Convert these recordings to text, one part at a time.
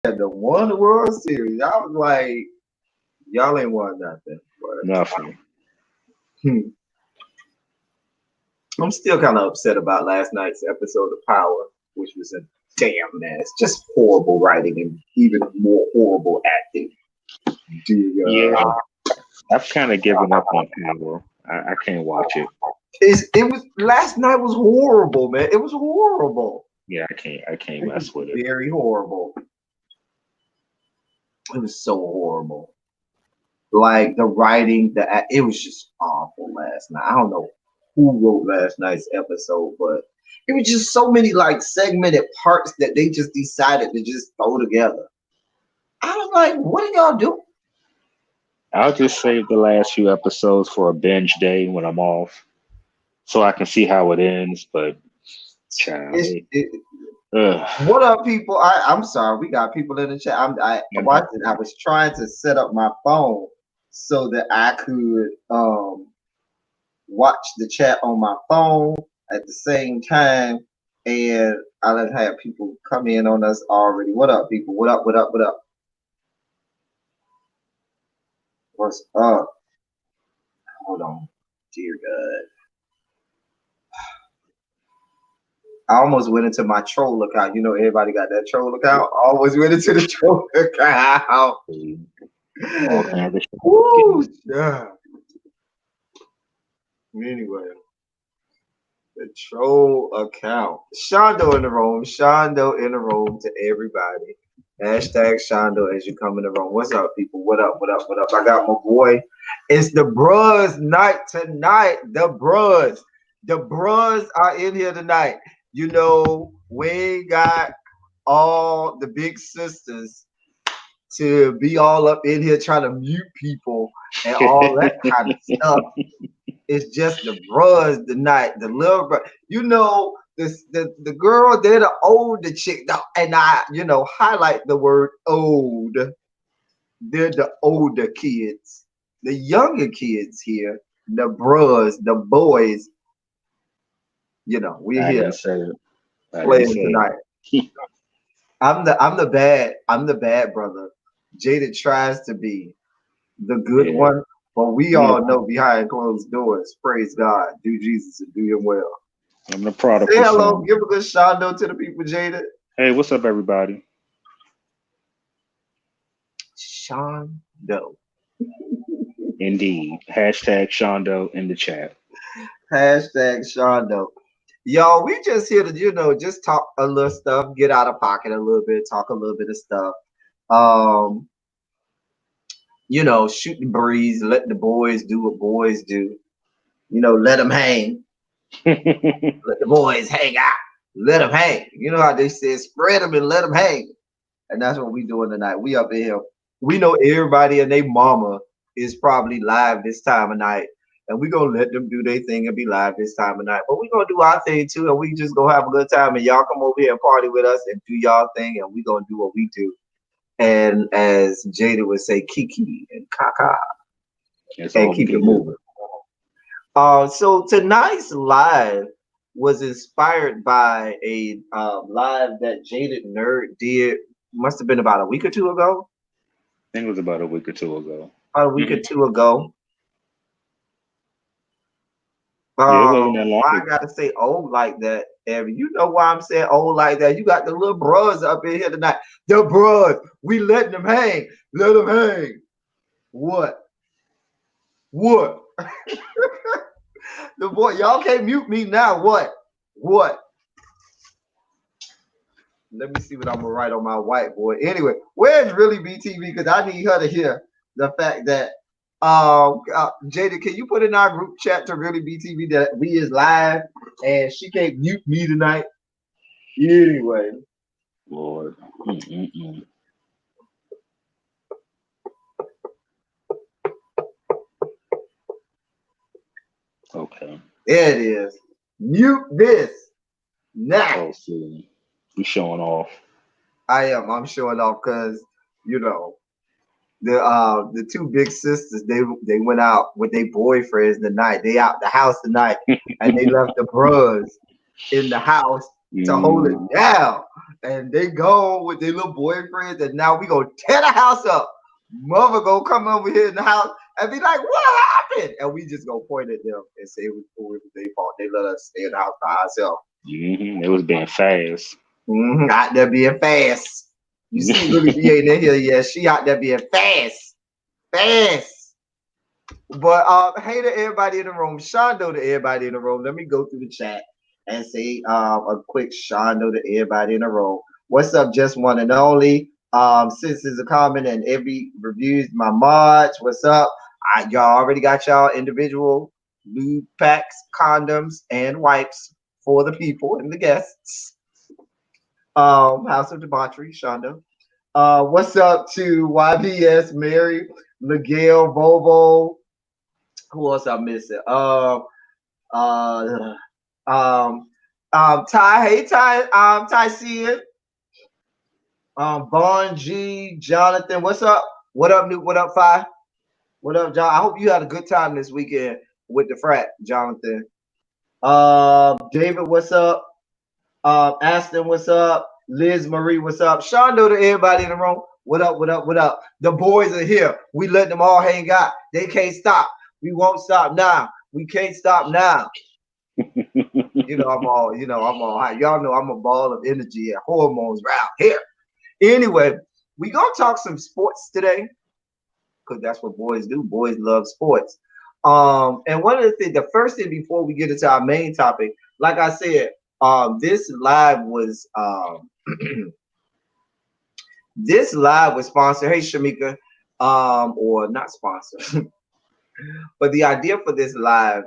had the won the World Series. I was like, y'all ain't won nothing. Nothing. Hmm. I'm still kind of upset about last night's episode of Power, which was a damn mess. Just horrible writing and even more horrible acting. Yeah, Dear, I've kind of given up on Power. I can't watch it. it was last night was horrible, man. It was horrible. Yeah, I can't. I can't It was mess with it. very horrible. It was so horrible. Like the writing, it was just awful last night. I don't know who wrote last night's episode, but it was just so many like segmented parts that they just decided to just throw together. I was like, what are y'all doing? I'll just save the last few episodes for a binge day when I'm off, so I can see how it ends. But, child, It's, it, ugh. what up, people? I'm sorry, we got people in the chat. I watched it. I was trying to set up my phone so that I could watch the chat on my phone at the same time, and I done have people come in on us already. What up, people? What up? What up? What up? What's up? Hold on, dear God. I almost went into my troll account. You know, everybody got that troll account. I almost went into the troll account. All kinds of shit. Woo! Yeah. Anyway, the troll account. Shondo in the room. Shondo in the room to everybody. Hashtag Shondo as you come in the room. What's up, people? What up? What up? What up? I got my boy. It's the bros night tonight. The bros. The bros are in here tonight. You know, we got all the big sisters to be all up in here trying to mute people and all that kind of stuff. It's just the bros tonight, the little bro. You know, the girl, they're the older chick. And I, highlight the word old. They're the older kids. The younger kids here, the bros, the boys, we're I here didn't say it. I didn't playing say tonight. it. I'm the bad brother. Jaded tries to be the good Yeah, one, but we I'm the all know behind closed doors, praise God, do Jesus and do him well. I'm the Say prodigal hello, son. give a good shout out to the people, Jada. Hey, what's up, everybody? Sean Doe. Indeed. Hashtag Shondo in the chat. Hashtag Sean Doe. Y'all, we just here to, just talk a little stuff, get out of pocket a little bit, talk a little bit of stuff. Um, shoot the breeze, let the boys do what boys do. Let them hang. Let the boys hang out. Let them hang. You know how they said, spread them and let them hang. And that's what we doing tonight. We up in here. We know everybody and their mama is probably live this time of night. And we gonna let them do their thing and be live this time of night. But we gonna do our thing too, and we just gonna have a good time. And y'all come over here and party with us and do y'all thing, and we gonna do what we do. And as Jada would say, Kiki and KahKah, That's and all we keep it can do. moving. So tonight's live was inspired by a live that Jaded Nerd did. Must have been about a week or two ago. I think it was about a week or two ago. About a week or two ago. Yeah, it wasn't that long Why I ago. gotta say old like that, Evan? You know why I'm saying old like that? You got the little bros up in here tonight. The bros, we letting them hang. Let them hang. What? What? The boy, y'all can't mute me now. What? What? Let me see what I'm gonna write on my whiteboard. Anyway, where's really BTV? Because I need her to hear the fact that Jada, can you put in our group chat to really BTV that we is live and she can't mute me tonight? Anyway, Lord. Mm-mm-mm. Okay. there it is. Mute this now. Oh, see. We showing off. I'm showing off because you know the two big sisters they went out with their boyfriends tonight. They out the house tonight and they left the bros in the house to hold it Mm, down. and they go with their little boyfriends, and now we gonna tear the house up. Mother gonna come over here in the house and be like, "What happened?" And we just gonna point at them and say it was their fault. They let us stay in the house by ourselves. It was being fast. Out there being fast. You see, really be ain't in here. Yeah, she out there being fast, fast. But hey to everybody in the room, Shondo to everybody in the room. Let me go through the chat and say a quick Shondo to everybody in the room. What's up, just one and only? Since it's a comment and every reviews my mods. What's up? Y'all already got y'all individual lube packs, condoms, and wipes for the people and the guests. House of Debauchery, Shondo. What's up to YBS, Mary, Miguel, Bobo? Who else I'm missing? Uh, Ty, hey Ty, Ty Bon G, Jonathan, what's up? What up, New? What up, Fi? What up, John? I hope you had a good time this weekend with the frat, Jonathan. David, what's up? Aston, what's up? Liz Marie, what's up? Shondo to everybody in the room. What up? What up? What up? The boys are here. We let them all hang out. They can't stop. We won't stop now. We can't stop now. I'm all high. Y'all know I'm a ball of energy and hormones right here. Anyway, we gonna talk some sports today because that's what boys do. Boys love sports. And one of the things, the first thing before we get into our main topic, like I said, this live was this live was sponsored. Hey, Shamika, or not sponsored. But the idea for this live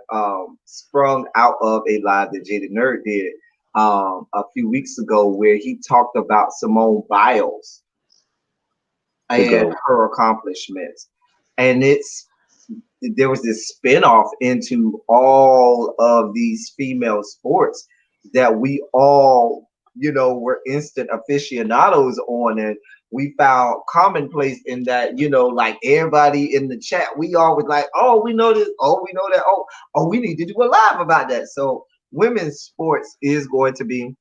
sprung out of a live that Jaded Nerd did a few weeks ago, where he talked about Simone Biles and her accomplishments, and there was this spinoff into all of these female sports that we all were instant aficionados on, and we found commonplace in that, like everybody in the chat, we always like, oh, we know this, oh, we know that, oh, we need to do a live about that. So women's sports is going to be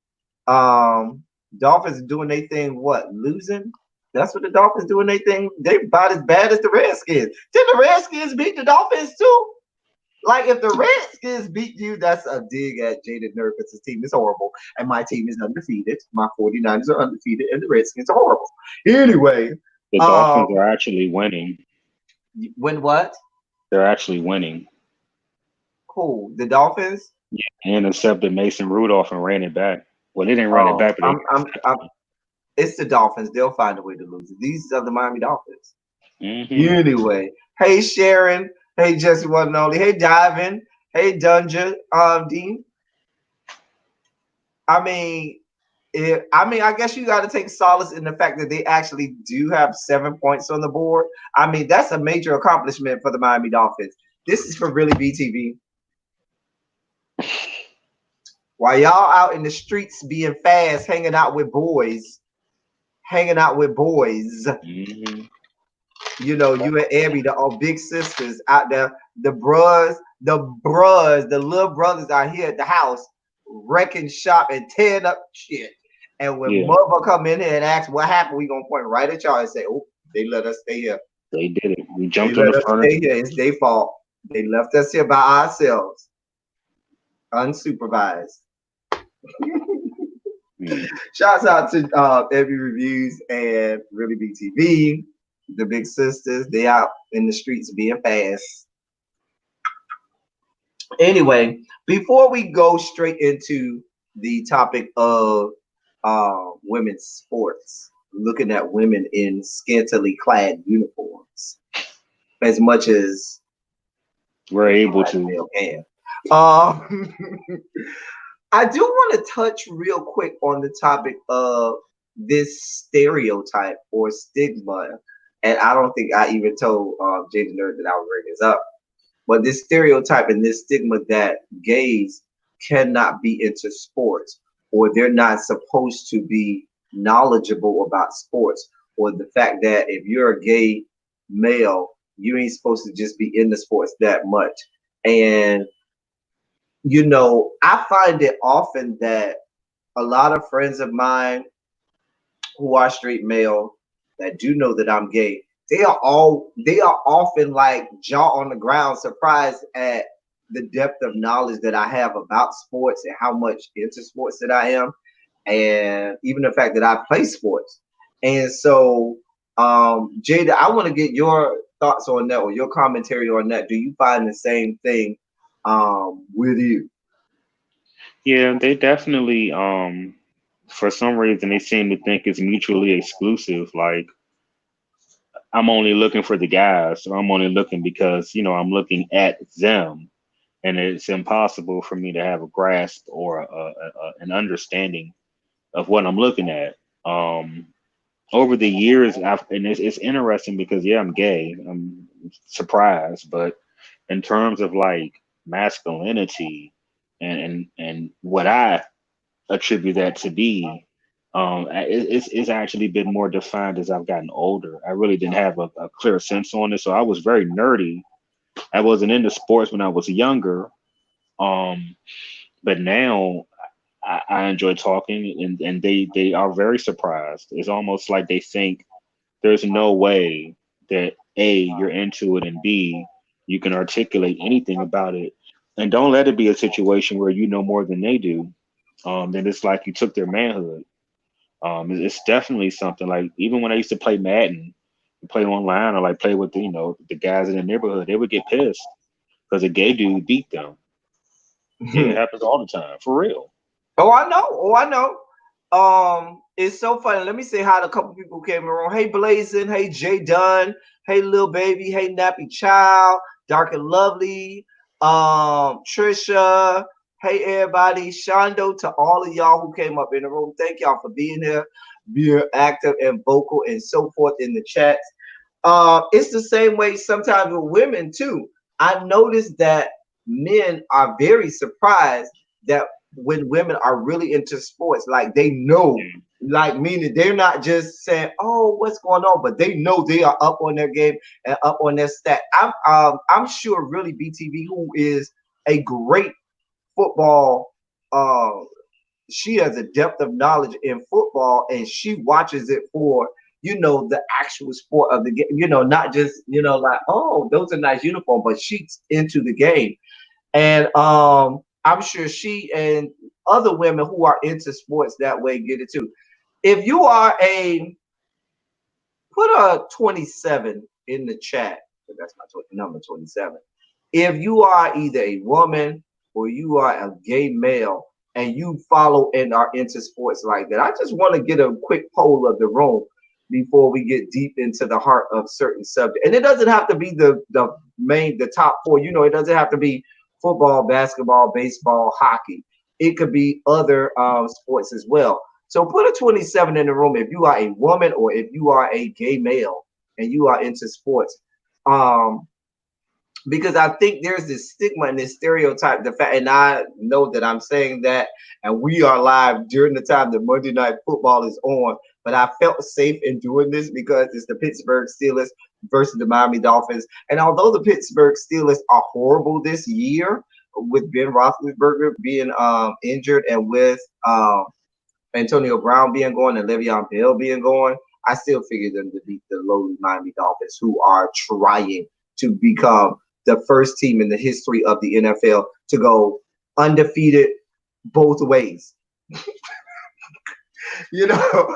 Dolphins doing their thing, what, losing? That's what the Dolphins doing their thing. They about as bad as the Redskins. Did the Redskins beat the Dolphins too? Like, if the Redskins beat you, that's a dig at Jaded Nerd because his team is horrible and my team is undefeated. My 49ers are undefeated and the Redskins are horrible. Anyway, the Dolphins are actually winning. Win what? They're actually winning. Cool. The Dolphins? Yeah, and intercepted Mason Rudolph and ran it back. Well, they didn't run it back, but it's the Dolphins. They'll find a way to lose. These are the Miami Dolphins. Anyway, hey Sharon. Hey, Jesse, one and only. Hey, Diving. Hey, Dungeon. Dean. I guess you got to take solace in the fact that they actually do have 7 points on the board. I mean, that's a major accomplishment for the Miami Dolphins. This is for really BTV. While y'all out in the streets being fast, hanging out with boys. You and Abby, the all big sisters out there, the little brothers out here at the house, wrecking shop and tearing up shit. And when mother come in here and ask what happened, we gonna point right at y'all and say, "Oh, they let us stay here. They did it. We jumped on the furniture. It's their fault. They left us here by ourselves, unsupervised." Shouts out to Abby Reviews and Really BTV. The big sisters, they out in the streets being fast. Anyway, before we go straight into the topic of women's sports, looking at women in scantily clad uniforms, as much as we're able to. I do want to touch real quick on the topic of this stereotype or stigma. And I don't think I even told Jaded Nerd that I would bring this up. But this stereotype and this stigma that gays cannot be into sports, or they're not supposed to be knowledgeable about sports, or the fact that if you're a gay male, you ain't supposed to just be into sports that much. And, I find it often that a lot of friends of mine who are straight male that do know that I'm gay, they are often like jaw on the ground, surprised at the depth of knowledge that I have about sports and how much into sports that I am, and even the fact that I play sports. And so, Jada, I want to get your thoughts on that or your commentary on that. Do you find the same thing with you? Yeah, they definitely for some reason they seem to think it's mutually exclusive. Like I'm only looking for the guys, or I'm only looking because, I'm looking at them, and it's impossible for me to have a grasp or an understanding of what I'm looking at. Over the years, and it's interesting because yeah, I'm gay. I'm surprised, but in terms of like masculinity and what I attribute that to be, it's actually been more defined as I've gotten older. I really didn't have a clear sense on it, so I was very nerdy. I wasn't into sports when I was younger, um, but now I enjoy talking, and they are very surprised. It's almost like they think there's no way that A, you're into it, and B, you can articulate anything about it. And don't let it be a situation where you know more than they do. Then it's like you took their manhood. It's definitely something like even when I used to play Madden, play online or like play with the guys in the neighborhood, they would get pissed because a gay dude beat them. Yeah, it happens all the time, for real. Oh, I know. Oh, I know. It's so funny. Let me say hi to a couple people who came around. Hey, Blazing. Hey, Jay Dunn. Hey, Lil Baby. Hey, Nappy Child. Dark and Lovely. Trisha. Hey, everybody. Shondo, to all of y'all who came up in the room. Thank y'all for being here, being active and vocal and so forth in the chats. It's the same way sometimes with women too. I noticed that men are very surprised that when women are really into sports, like they know, Yeah. like meaning they're not just saying, "Oh, what's going on," but they know they are up on their game and up on their stat. I'm sure really BTV, who is a great football she has a depth of knowledge in football and she watches it for the actual sport of the game, not just like, oh, those are nice uniforms, but she's into the game. And I'm sure she and other women who are into sports that way get it too. If you are a put a 27 in the chat, that's my number 27. If you are either a woman or you are a gay male and you follow and are into sports like that, I just want to get a quick poll of the room before we get deep into the heart of certain subject. And it doesn't have to be the top four. It doesn't have to be football, basketball, baseball, hockey. It could be other sports as well. So put a 27 in the room if you are a woman or if you are a gay male and you are into sports. Um, because I think there's this stigma and this stereotype. The fact, and I know that I'm saying that, and we are live during the time that Monday Night Football is on. But I felt safe in doing this because it's the Pittsburgh Steelers versus the Miami Dolphins. And although the Pittsburgh Steelers are horrible this year, with Ben Roethlisberger being injured and with Antonio Brown being gone and Le'Veon Bell being gone, I still figure them to beat the lowly Miami Dolphins, who are trying to become the first team in the history of the NFL to go undefeated both ways. you know,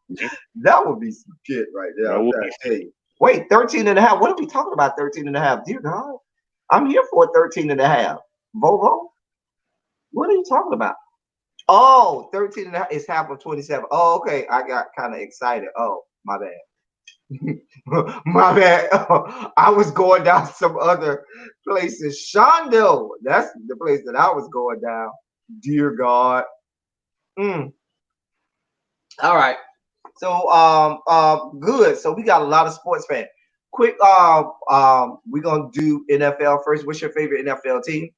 Yeah, that would be some shit right there. that I'm would trying be. to tell you. Wait, 13 and a half. What are we talking about 13 and a half? Dear God, I'm here for 13 and a half. Volvo? What are you talking about? Oh, 13 and a half is half of 27. Oh, okay. I got kind of excited. Oh, my bad. My bad. I was going down some other places. Shondo, that's the place that I was going down. Dear God. Mm. All right. So good. So we got a lot of sports fans. Quick we're gonna do NFL first. What's your favorite NFL team?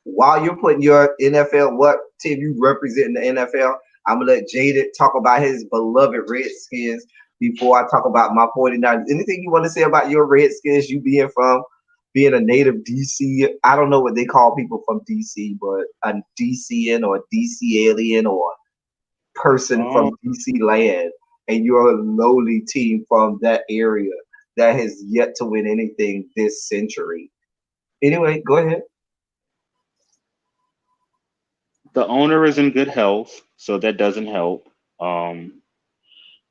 While you're putting your NFL, what team you represent in the NFL, I'm gonna let Jaded talk about his beloved Redskins before I talk about my 49ers. Anything you want to say about your Redskins, you being a native DC? I don't know what they call people from DC, but a DCN or DC alien or person Um, from DC land, and you're a lowly team from that area that has yet to win anything this century. Anyway, go ahead. the owner is in good health, so that doesn't help. Um,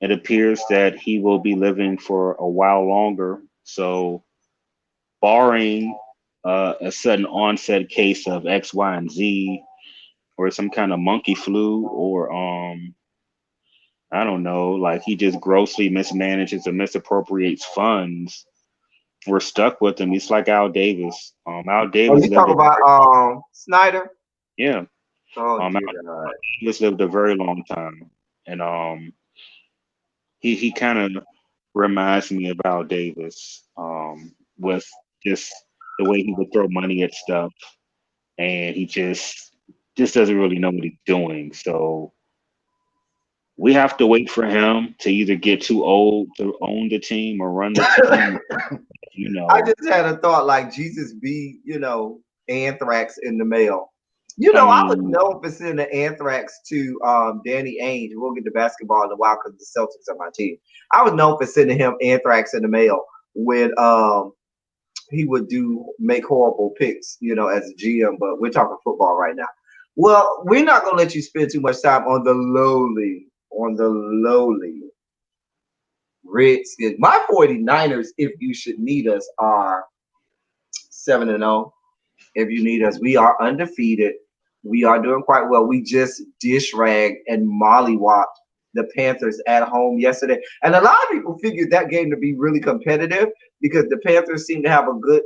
it appears that he will be living for a while longer. So, barring a sudden onset case of X, Y, and Z, or some kind of monkey flu, or I don't know, like he just grossly mismanages or misappropriates funds, we're stuck with him. He's like Al Davis. Al Oh, Davis you lived talk a about Snyder? yeah. Oh Al dear God. Davis lived a very long time, and he kind of reminds me of Al Davis, with just the way he would throw money at stuff, and he just doesn't really know what he's doing. So we have to wait for him to either get too old to own the team or run the team. You I know, just had a thought like Jesus be, anthrax in the mail. I I was mean, known for sending anthrax to Danny Ainge. We'll get to basketball in a while because the Celtics are my team. I was known for sending him anthrax in the mail when he would do make horrible picks, as a GM, but we're talking football right now. Well, we're not gonna let you spend too much time on the lowly Redskins. My 49ers, if you should need us, are 7-0. If you need us, we are undefeated. We are doing quite well. We just dish rag and mollywop the Panthers at home yesterday. And a lot of people figured that game to be really competitive because the Panthers seem to have a good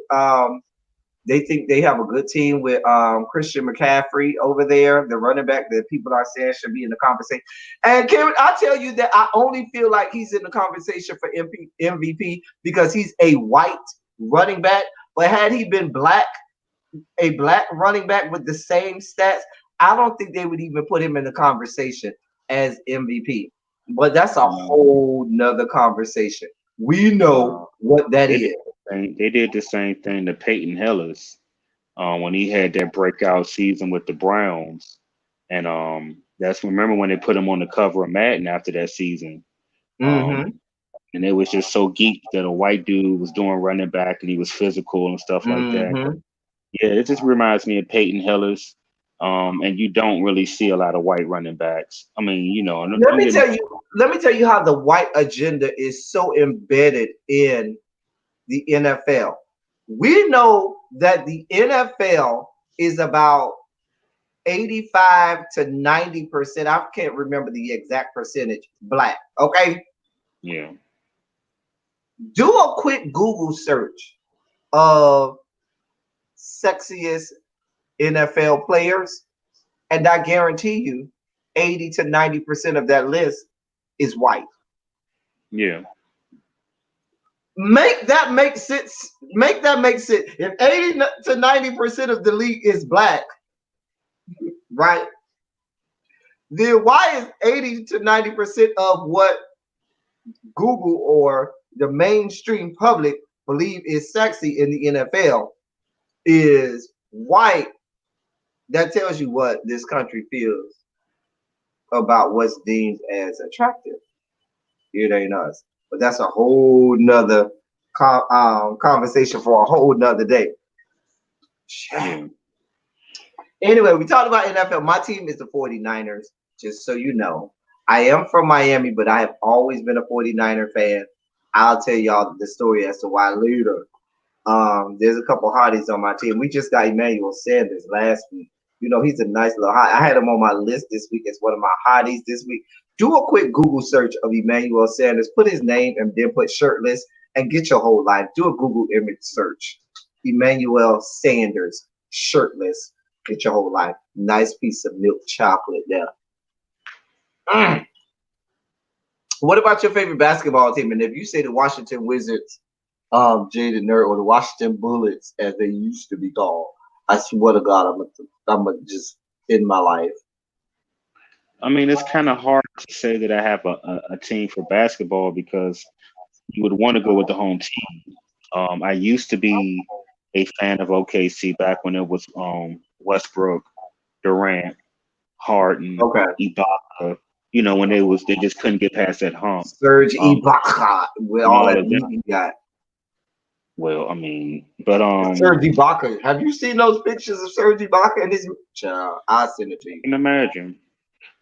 they think they have a good team with Christian McCaffrey over there, the running back that people are saying should be in the conversation. And Karen, I tell you that I only feel like he's in the conversation for MVP because he's a white running back. But had he been a black running back with the same stats, I don't think they would even put him in the conversation as MVP. But that's a um, whole nother conversation. We uh, know what that they is. did they did the same thing to Peyton Hillis, when he had that breakout season with the Browns, and that's remember when they put him on the cover of Madden after that season. Mm-hmm. Um, and it was just so geeked that a white dude was doing running back and he was physical and stuff like that. Mm-hmm. Yeah, it just reminds me of Peyton Hillis. And you don't really see a lot of white running backs. I mean, Let don't me get me tell you, let me tell you how the white agenda is so embedded in the NFL. We know that the NFL is about 85 to 90%. I can't remember the exact percentage black. Okay. yeah. Do a quick Google search of sexiest NFL players, and I guarantee you 80 to 90% of that list is white. Yeah. Make that make sense. Make that make sense. If 80 to 90% of the league is black, right? Then why is 80 to 90% of what Google or the mainstream public believe is sexy in the NFL is white? That tells you what this country feels about what's deemed as attractive. It ain't us. But that's a whole nother conversation for a whole nother day. Yeah. Anyway, we talked about NFL. My team is the 49ers, just so you know. I am from Miami, but I have always been a 49er fan. I'll tell y'all the story as to why later. There's a couple hotties on my team. We just got Emmanuel Sanders last week. He's a nice little hot. I had him on my list this week as one of my hotties this week. Do a quick Google search of Emmanuel Sanders. Put his name and then put shirtless and get your whole life. Do a Google image search. Emmanuel Sanders, shirtless. Get your whole life. Nice piece of milk chocolate there. Mm. What about your favorite basketball team? And if you say the Washington Wizards, Jaded Nerd, or the Washington Bullets, as they used to be called, I swear to God, I'm gonna just end my life. I mean, it's kind of hard to say that I have a team for basketball because you would want to go with the home team. I used to be a fan of OKC back when it was Westbrook, Durant, Harden, Okay. Ibaka. when they just couldn't get past that hump. Serge Um, Ibaka with and all all that of meat them. he got. Well, I mean, but Serge Ibaka. Have you seen those pictures of Serge Ibaka and his child? I'll send it to I you. can imagine.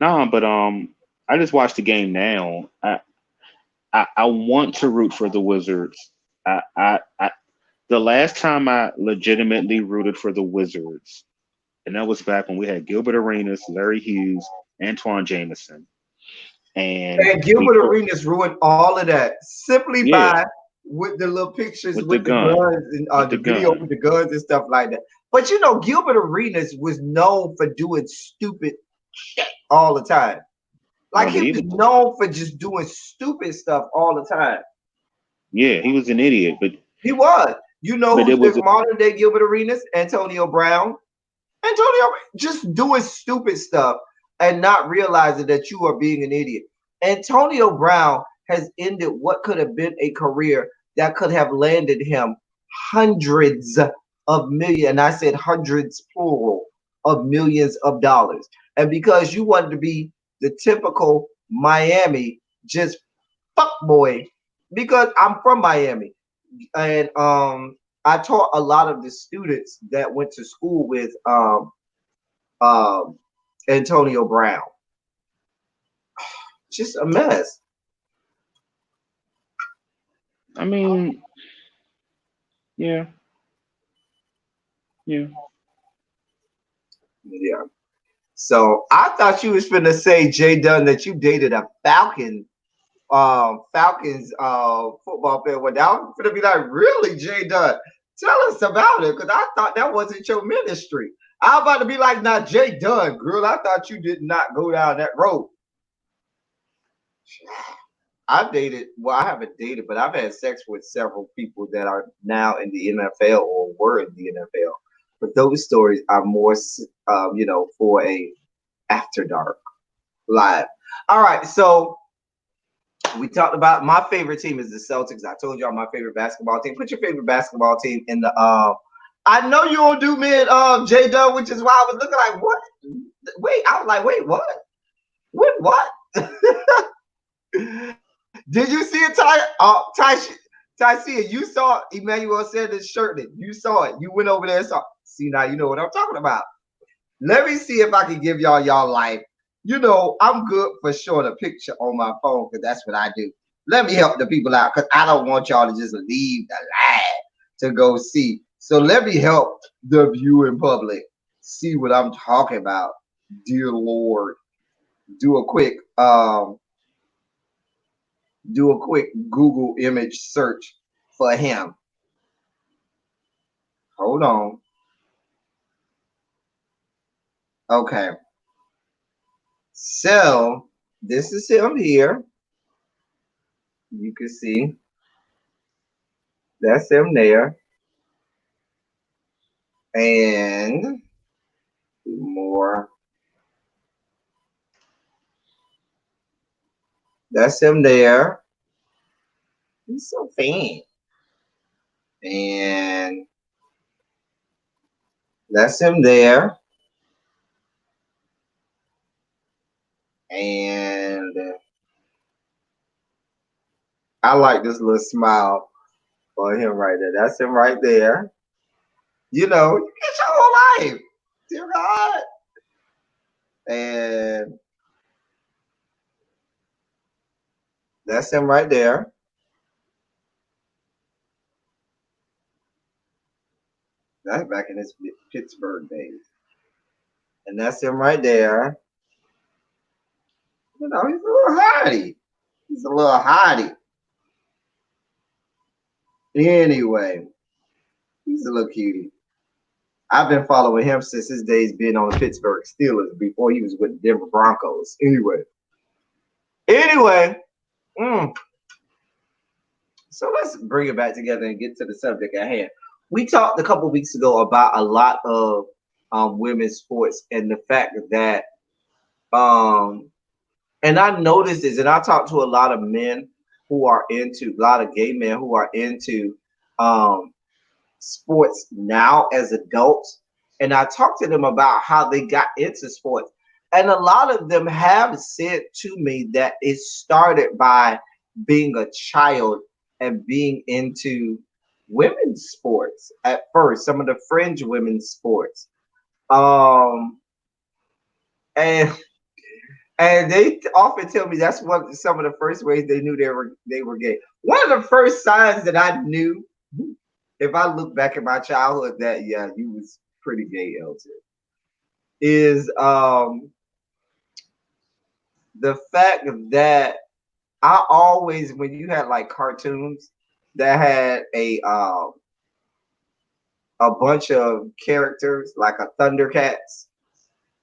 No, but I just watched the game now. I want to root for the Wizards. I the last time I legitimately rooted for the Wizards, and that was back when we had Gilbert Arenas, Larry Hughes, Antoine Jameson, and And Gilbert before, Arenas ruined all of that simply yeah, by with the little pictures with the with the gun, guns and with the the video gun. with the guns and stuff like that. But you know, Gilbert Arenas was known for doing stupid shit all the time. Like he was Unbelievable. known for just doing stupid stuff all the time. Yeah, he was an idiot, He was. You know but who's it the was modern day Gilbert Arenas? Antonio Brown. Antonio just doing stupid stuff and not realizing that you are being an idiot. Antonio Brown has ended what could have been a career that could have landed him hundreds of millions, and I said hundreds plural of millions of dollars. And because you wanted to be the typical Miami just fuck boy, because I'm from Miami and I taught a lot of the students that went to school with um, Antonio Brown. Just a mess. I mean, yeah, yeah. Yeah. So I thought you was finna say Jay Dunn that you dated a Falcons football player. Well, that was gonna be like, really, Jay Dunn? Tell us about it, because I thought that wasn't your ministry. I'm about to be like, nah, Jay Dunn, girl. I thought you did not go down that road. I've dated, well, I haven't dated, but I've had sex with several people that are now in the NFL or were in the NFL. But those stories are more, for a after dark live. All right, so we talked about my favorite team is the Celtics. I told y'all my favorite basketball team. Put your favorite basketball team in the. I know you don't do me and J Dub, which is why I was looking like, what? Wait, I was like, wait, what? What? Did you see it, Ty? Ty, you saw Emmanuel Sanders shirtless. You saw it. You went over there and saw. See, now you know what I'm talking about. Let me see if I can give y'all life. You know, I'm good for showing a picture on my phone because that's what I do. Let me help the people out because I don't want y'all to just leave the live to go see. So let me help the viewing public see what I'm talking about. Dear Lord, do a quick Google image search for him. Hold on. Okay. So this is him here. You can see that's him there. And more. That's him there. He's so faint. And that's him there. And I like this little smile on him right there. That's him right there. You know, you get your whole life. Dear God. And that's him right there. That's back in his Pittsburgh days. And that's him right there. You know, he's a little hottie. He's a little hottie. Anyway, he's a little cutie. I've been following him since his days being on the Pittsburgh Steelers before he was with the Denver Broncos. Anyway, mm, so let's bring it back together and get to the subject at hand. We talked a couple weeks ago about a lot of women's sports and the fact that, and I noticed this, and I talked to a lot of men who are into, a lot of gay men who are into um, sports now as adults, and I talked to them about how they got into sports. And a lot of them have said to me that it started by being a child and being into women's sports at first, some of the fringe women's sports. Um, and they often tell me that's one some of the first ways they knew they were gay. One of the first signs that I knew, if I look back at my childhood, that yeah, you was pretty gay, Elton, is the fact that I always, when you had like cartoons that had a bunch of characters like a Thundercats,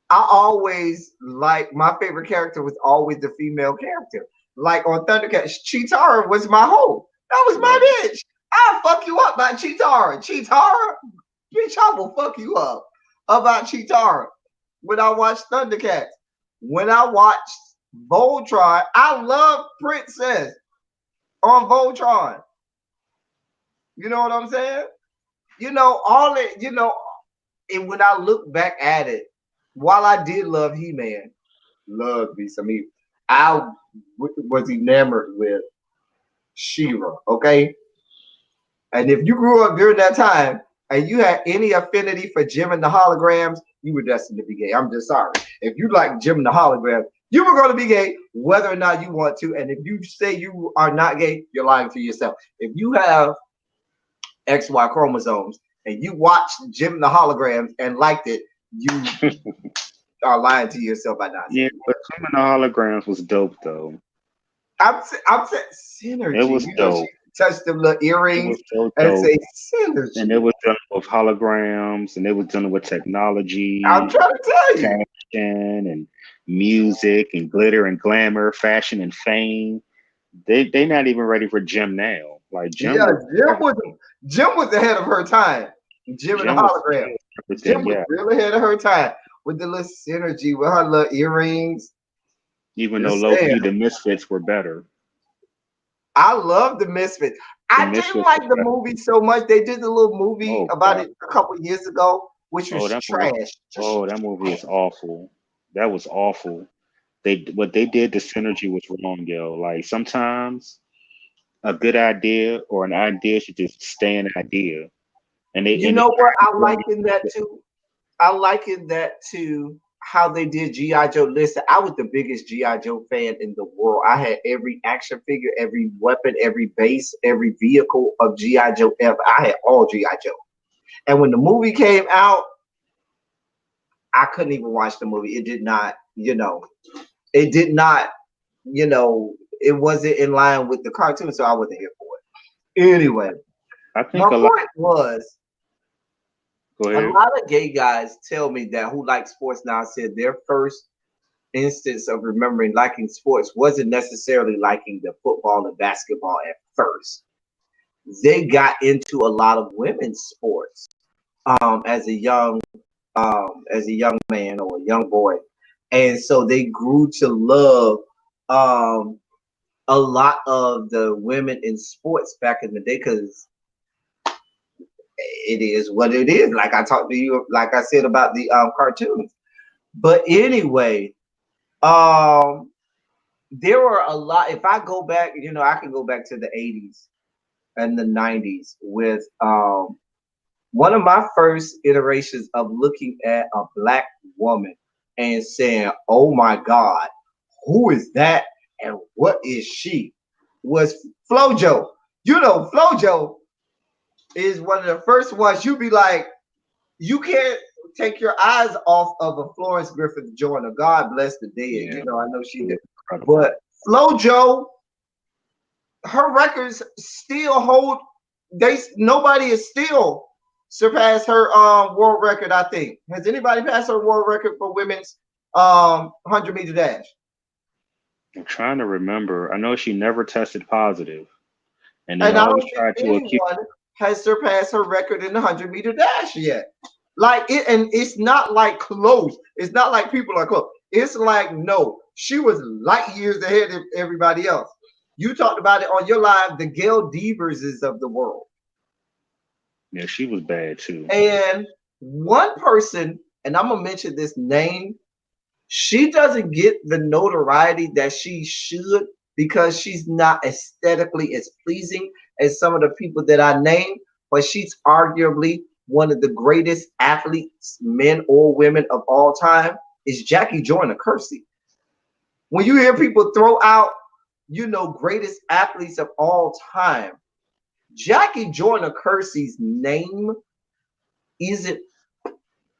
I always like my favorite character was always the female character. Like on Thundercats, Cheetara was my hoe. That was Right. my bitch. I'll fuck you up by Cheetara. Cheetara, bitch, I will fuck you up about Cheetara. When I watched Thundercats, when I watched Voltron, I love Princess on Voltron. You know what I'm saying? All it, and when I look back at it, while I did love He-Man, love me some He, I was enamored with She-Ra, okay? And if you grew up during that time and you had any affinity for Jim and the Holograms, you were destined to be gay. I'm just sorry. If you like Jim and the Holograms, you were going to be gay whether or not you want to. And if you say you are not gay, you're lying to yourself. If you have XY chromosomes and you watched Jim and the Holograms and liked it, you are lying to yourself by not Yeah, saying but some of the holograms was dope though. I'm saying It synergy. was She dope. touched them little It earrings was so and dope. say And synergy. it was dealing with holograms, and it was dealing with I'm technology, trying to tell you. fashion, and music, and glitter and glamour, fashion and fame. They not even ready for Jim now. Like Jim Yeah, was Jim was ahead of her time. Jim and the Jim was hologram. Jim everything. was Yeah, real ahead of her time with the little synergy with her little earrings. even though Just low saying. key the Misfits were better. I love the Misfits. The I didn't Misfits like were the better. movie so much. They did the little movie Oh about God. it a couple years ago, which Oh was that movie. trash. Just Oh that movie is awful. That was awful. They what they did to synergy was wrong, yo. Like sometimes a good idea or an idea should just stay an idea. you And they know what I try like in that too? I liken that to how they did G.I. Joe. Listen, I was the biggest G.I. Joe fan in the world. I had every action figure, every weapon, every base, every vehicle of G.I. Joe ever. I had all G.I. Joe. And when the movie came out, I couldn't even watch the movie. It did not, it did not, it wasn't in line with the cartoon, so I wasn't here for it. Anyway, I my think a lot. point was Go a ahead. lot of gay guys tell me that who like sports now said their first instance of remembering liking sports wasn't necessarily liking the football and basketball at first. They got into a lot of women's sports as a young man or a young boy, and so they grew to love um, a lot of the women in sports back in the day because it is what it is. Like I talked to you, like I said about the cartoons. But anyway, um, there were a lot. If I go back, I can go back to the 80s and the 90s with one of my first iterations of looking at a black woman and saying, "Oh my God, who is that and what is she?" was Flojo. Flojo is one of the first ones you be like, you can't take your eyes off of a Florence Griffith Joyner. God bless the dead. Yeah, I know she it did. was incredible. But Flojo, her records still hold. Nobody is still surpassed her world record. I think has anybody passed her world record for women's 100-meter dash? I'm trying to remember. I know she never tested positive, and they And I always don't think tried to accuse. anyone has surpassed her record in the 100-meter dash yet. Like it, and it's not like close. It's not like people are close. It's like no, she was light years ahead of everybody else. You talked about it on your live, the Gail Deverses of the world. Yeah, she was bad too. And one person, and I'm gonna mention this name She doesn't get the notoriety that she should because she's not aesthetically as pleasing as some of the people that I named, but she's arguably one of the greatest athletes, men or women of all time, is Jackie Joyner Kersee. When you hear people throw out, greatest athletes of all time, Jackie Joyner Kersee's name isn't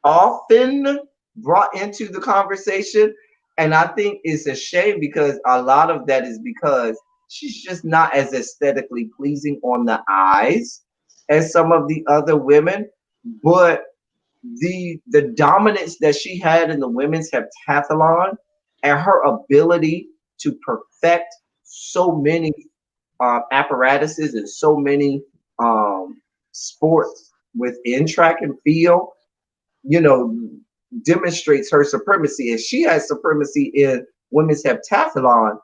often brought into the conversation. And I think it's a shame because a lot of that is because she's just not as aesthetically pleasing on the eyes as some of the other women. But the dominance that she had in the women's heptathlon and her ability to perfect so many apparatuses and so many sports within track and field, you know, demonstrates her supremacy. And she has supremacy in women's heptathlon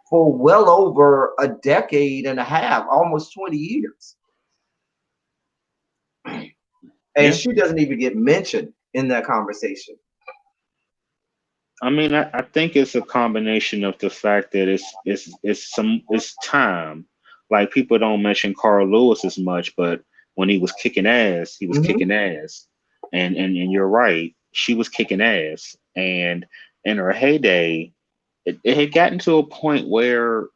for well over a decade and a half, almost 20 years. And Yeah. she doesn't even get mentioned in that conversation. I mean, I think it's a combination of the fact that it's time. Like people don't mention Carl Lewis as much, but when he was kicking ass, he was Mm-hmm. kicking ass. And you're right, she was kicking ass. And in her heyday, it had gotten to a point where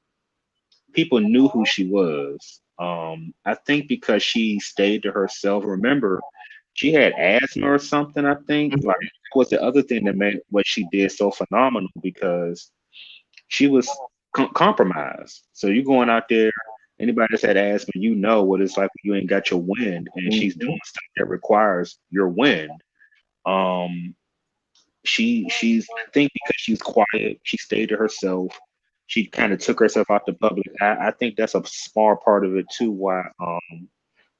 people knew who she was. I think because she stayed to herself. Remember, she had asthma or something. I think like Mm-hmm. that was the other thing that made what she did so phenomenal because she was compromised. So you going out there, anybody that's had asthma, you know what it's like when you ain't got your wind, and she's Mm-hmm. doing stuff that requires your wind. Um, she's I think because she's quiet, she stayed to herself. She kind of took herself out the public. I think that's a small part of it too. Why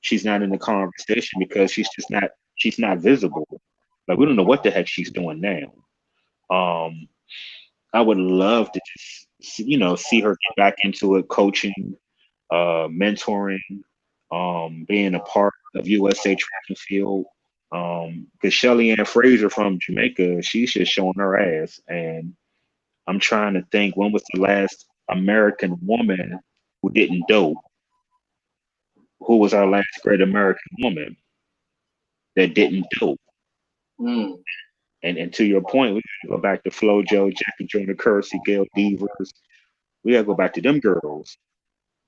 she's not in the conversation because she's not visible. Like we don't know what the heck she's doing now. Um, I would love to just see her get back into it, coaching, mentoring, being a part of USA Track and Field. Because Shelly Ann Fraser from Jamaica, she's just showing her ass, and I'm trying to think when was the last American woman who didn't dope? Who was our last great American woman that didn't dope? Mm. And to your point, we gotta go back to FloJo, Jackie Joyner Kersee, Gail Devers. We gotta go back to them girls.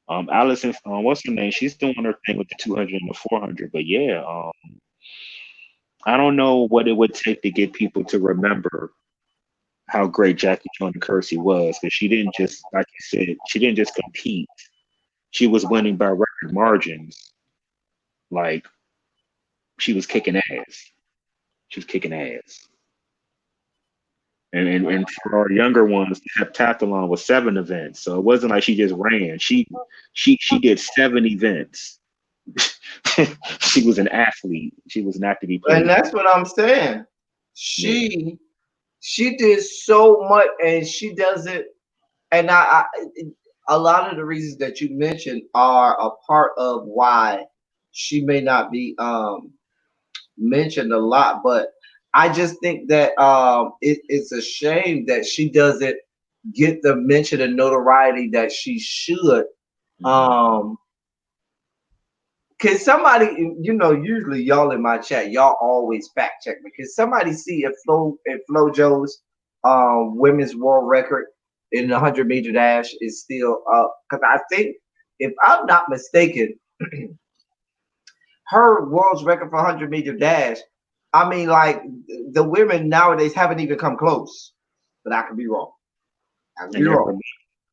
Allison, what's her name? She's doing her thing with the 200 and the 400. But yeah, I don't know what it would take to get people to remember how great Jackie Joyner Kersee was, because she didn't just, like you said, she didn't just compete. She was winning by record margins. Like she was kicking ass. She was kicking ass. And for our younger ones, the heptathlon was 7 events, so it wasn't like she just ran. She did 7 events. She was an athlete. She was not to be And played. that's what I'm saying. Yeah, She did so much, and she does it. And a lot of the reasons that you mentioned are a part of why she may not be mentioned a lot. But I just think that it's a shame that she doesn't get the mention and notoriety that she should. hmm Um, can somebody, usually y'all in my chat, y'all always fact check me. Can somebody see if FloJo's women's world record in the 100-meter dash is still up? Because I think, if I'm not mistaken, her world's record for 100-meter dash, I mean, like, the women nowadays haven't even come close. But I could be wrong. I could be And then wrong.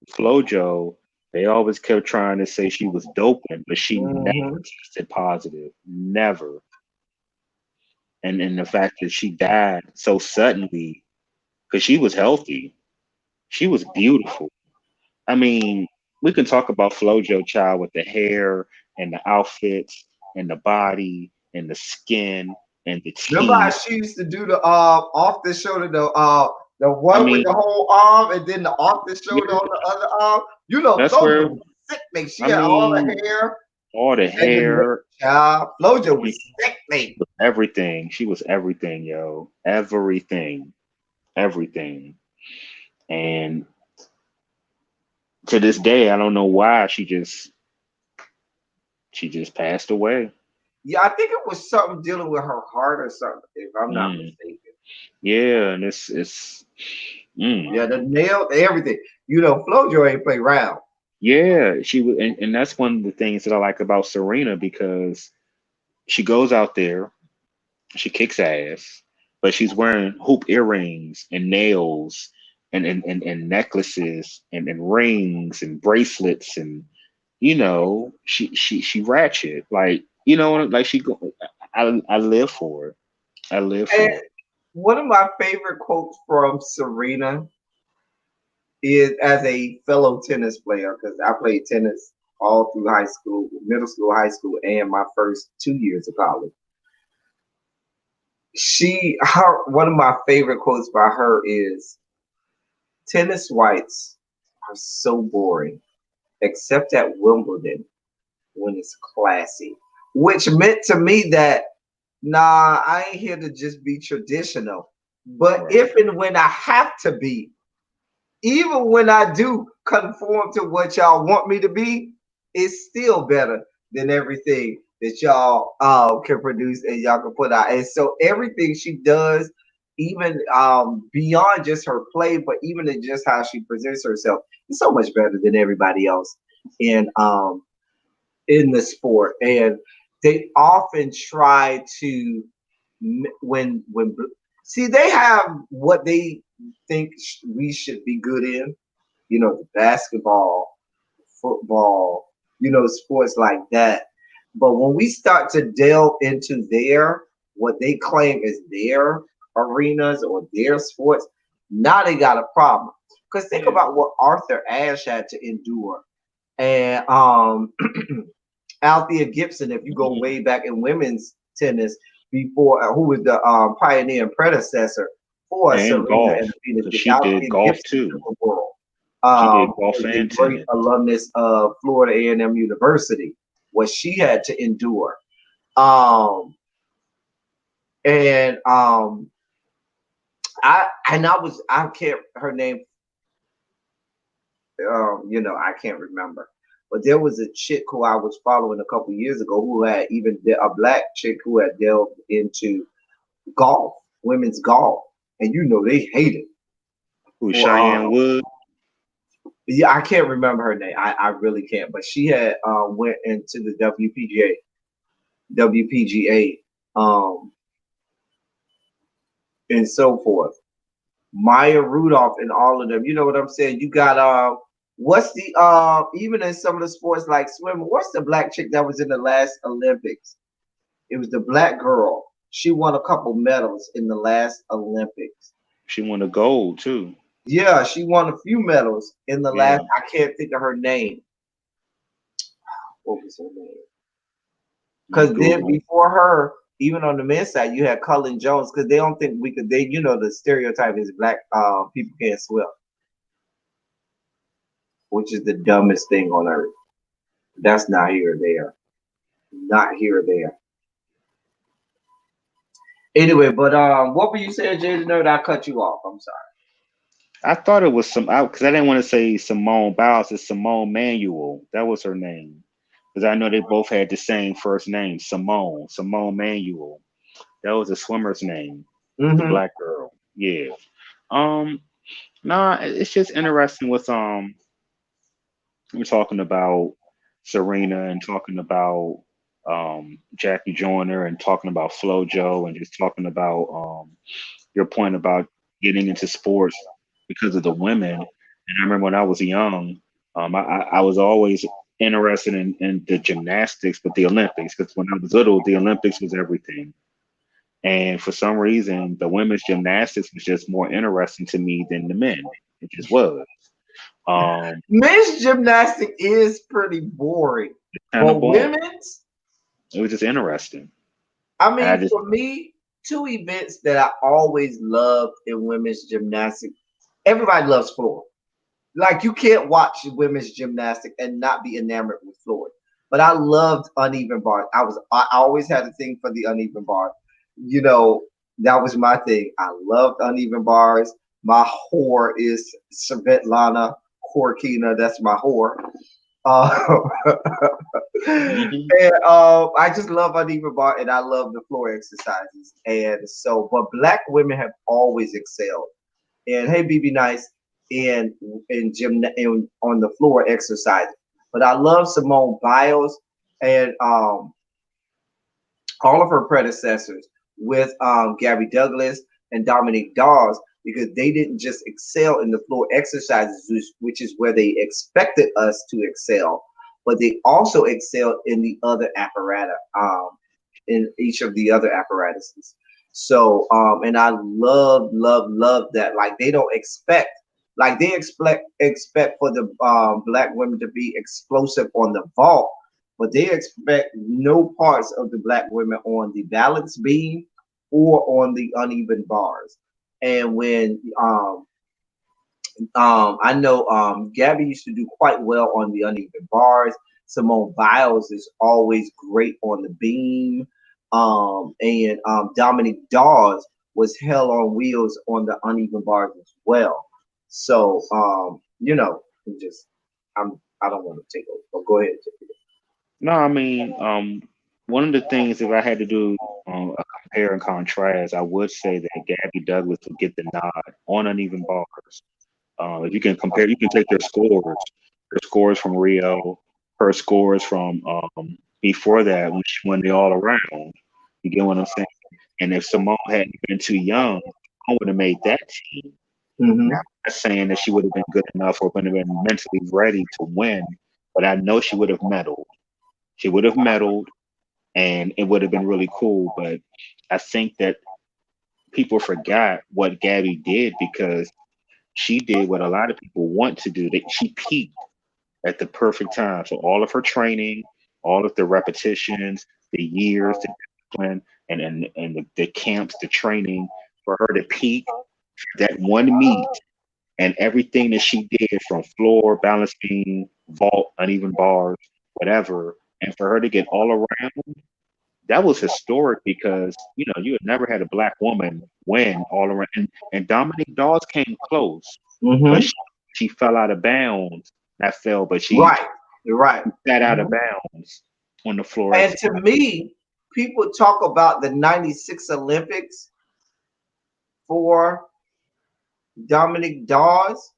for FloJo, they always kept trying to say she was doping, but she never Hmm. tested positive. Never. And the fact that she died so suddenly because she was healthy, she was beautiful. I mean, we can talk about FloJo Child with the hair and the outfits and the body and the skin and the Remember how teeth. she used to do the off the shoulder, the I one with mean, the whole arm and then the off the shoulder yeah, on the other arm? that's Flojo where was sickening. She I had all the mean hair all the and the neck, hair, child. Flojo I mean, was sickening. everything. She was everything, yo. Everything. everything. And to this day, I don't know why she just passed away. Yeah, I think it was something dealing with her heart or something, if I'm not Mm. mistaken. Yeah, and it's mm. Yeah, the nail, everything. You know, Flojo ain't play around. Yeah, she would, and that's one of the things that I like about Serena because she goes out there, she kicks ass, but she's wearing hoop earrings and nails and necklaces and rings and bracelets and she ratchet like like I live for it. I live And for it. one of my favorite quotes from Serena is as a fellow tennis player, because I played tennis all through high school, middle school, high school, and my first 2 years of college. One of my favorite quotes by her is, "Tennis whites are so boring, except at Wimbledon when it's classy," which meant to me that, nah, I ain't here to just be traditional, but Right. if and when I have to be, even when I do conform to what y'all want me to be, it's still better than everything that y'all can produce and y'all can put out. And so everything she does, even beyond just her play, but even in just how she presents herself, is so much better than everybody else in in the sport. And they often try to when see, they have what they think we should be good in, you know, the basketball, football, you know, sports like that. But when we start to delve into what they claim is their arenas or their sports, now they got a problem. Because think Yeah. about what Arthur Ashe had to endure, and Althea Gibson, if you go Mhm. way back in women's tennis, before who was the pioneer and predecessor for And Serena and golf Venus, because she did Althea golf Gibson took too. the world. She did golf Was a and great tennis. alumnus of Florida A&M University. What she had to endure, um, and I can't her name, you know, I can't remember. But there was a chick who I was following a couple years ago who had a black chick who had delved into golf, women's golf, and you know they hate it Who, for Cheyenne Wood? yeah, I can't remember her name. I really can't. But she had went into the WPGA, and so forth. Maya Rudolph and all of them. You know what I'm saying? You got what's the even in some of the sports like swimming, what's the black chick that was in the last Olympics? It was the black girl. She won a couple medals in the last Olympics. She won a gold too. Yeah, she won a few medals in the last. Yeah. I can't think of her name. What was her name? Let me Because then Google. before her, even on the men's side, you had Cullen Jones. Because they don't think we could. They, you know, the stereotype is black people can't swim, which is the dumbest thing on earth. That's not here or there. Not here or there. Anyway, but what were you saying, Jaded Nerd? I cut you off. I'm sorry. I thought it was some out because I didn't want to say Simone Biles. It's Simone Manuel. That was her name. Because I know they both had the same first name, Simone Manuel. That was a swimmer's name, the Mm-hmm. black girl. Yeah. Um. Nah, it's just interesting with we're talking about Serena and talking about Jackie Joyner and talking about FloJo and just talking about your point about getting into sports because of the women. And I remember when I was young, I was always interested in the gymnastics, but the Olympics, because when I was little, the Olympics was everything. And for some reason, the women's gymnastics was just more interesting to me than the men. It just was. Um, Men's gymnastic is pretty boring, Kind of but boring. women's, It was just interesting. I And I mean, just for me, two events that I always loved in women's gymnastic. Everybody loves floor. Like you can't watch women's gymnastic and not be enamored with floor. But I loved uneven bars. I always had a thing for the uneven bar. You know, that was my thing. I loved uneven bars. My whore is Svetlana Korkina. That's my whore. Uh, Hmm. and I just love uneven bar, and I love the floor exercises. And so, but black women have always excelled. And hey, BB Nice in gym on the floor exercising. But I love Simone Biles and all of her predecessors with Gabby Douglas and Dominique Dawes because they didn't just excel in the floor exercises, which is where they expected us to excel, but they also excelled in the other apparatus, in each of the other apparatuses. So, and I love that. Like they don't expect, like they expect for the black women to be explosive on the vault, but they expect no parts of the black women on the balance beam or on the uneven bars. And when I know Gabby used to do quite well on the uneven bars. Simone Biles is always great on the beam. And Dominic Dawes was hell on wheels on the uneven bars as well. So I'm just I don't want to take over, but go ahead. No, I mean, one of the things if I had to do a compare and contrast, I would say that Gabby Douglas would get the nod on uneven bars. If you can compare, you can take their scores from Rio, her scores from before that when she won the all around. You get what I'm saying? And if Simone hadn't been too young, I would have made that team. Now, Hmm. I'm not saying that she would have been good enough or would have been mentally ready to win, but I know she would have medaled. She would have medaled, and it would have been really cool. But I think that people forgot what Gabby did because she did what a lot of people want to do. That she peaked at the perfect time. So all of her training, all of the repetitions, the years, the discipline, and the camps, the training for her to peak that one meet and everything that she did from floor, balance beam, vault, uneven bars, whatever, and for her to get all around, that was historic because you had never had a black woman win all around. And Dominique Dawes came close, but Hmm. she fell out of bounds. Not fell, but she Right. You're right. sat out of Mhm. bounds on the floor And to exercise. me, people talk about the 96 Olympics for Dominic Dawes,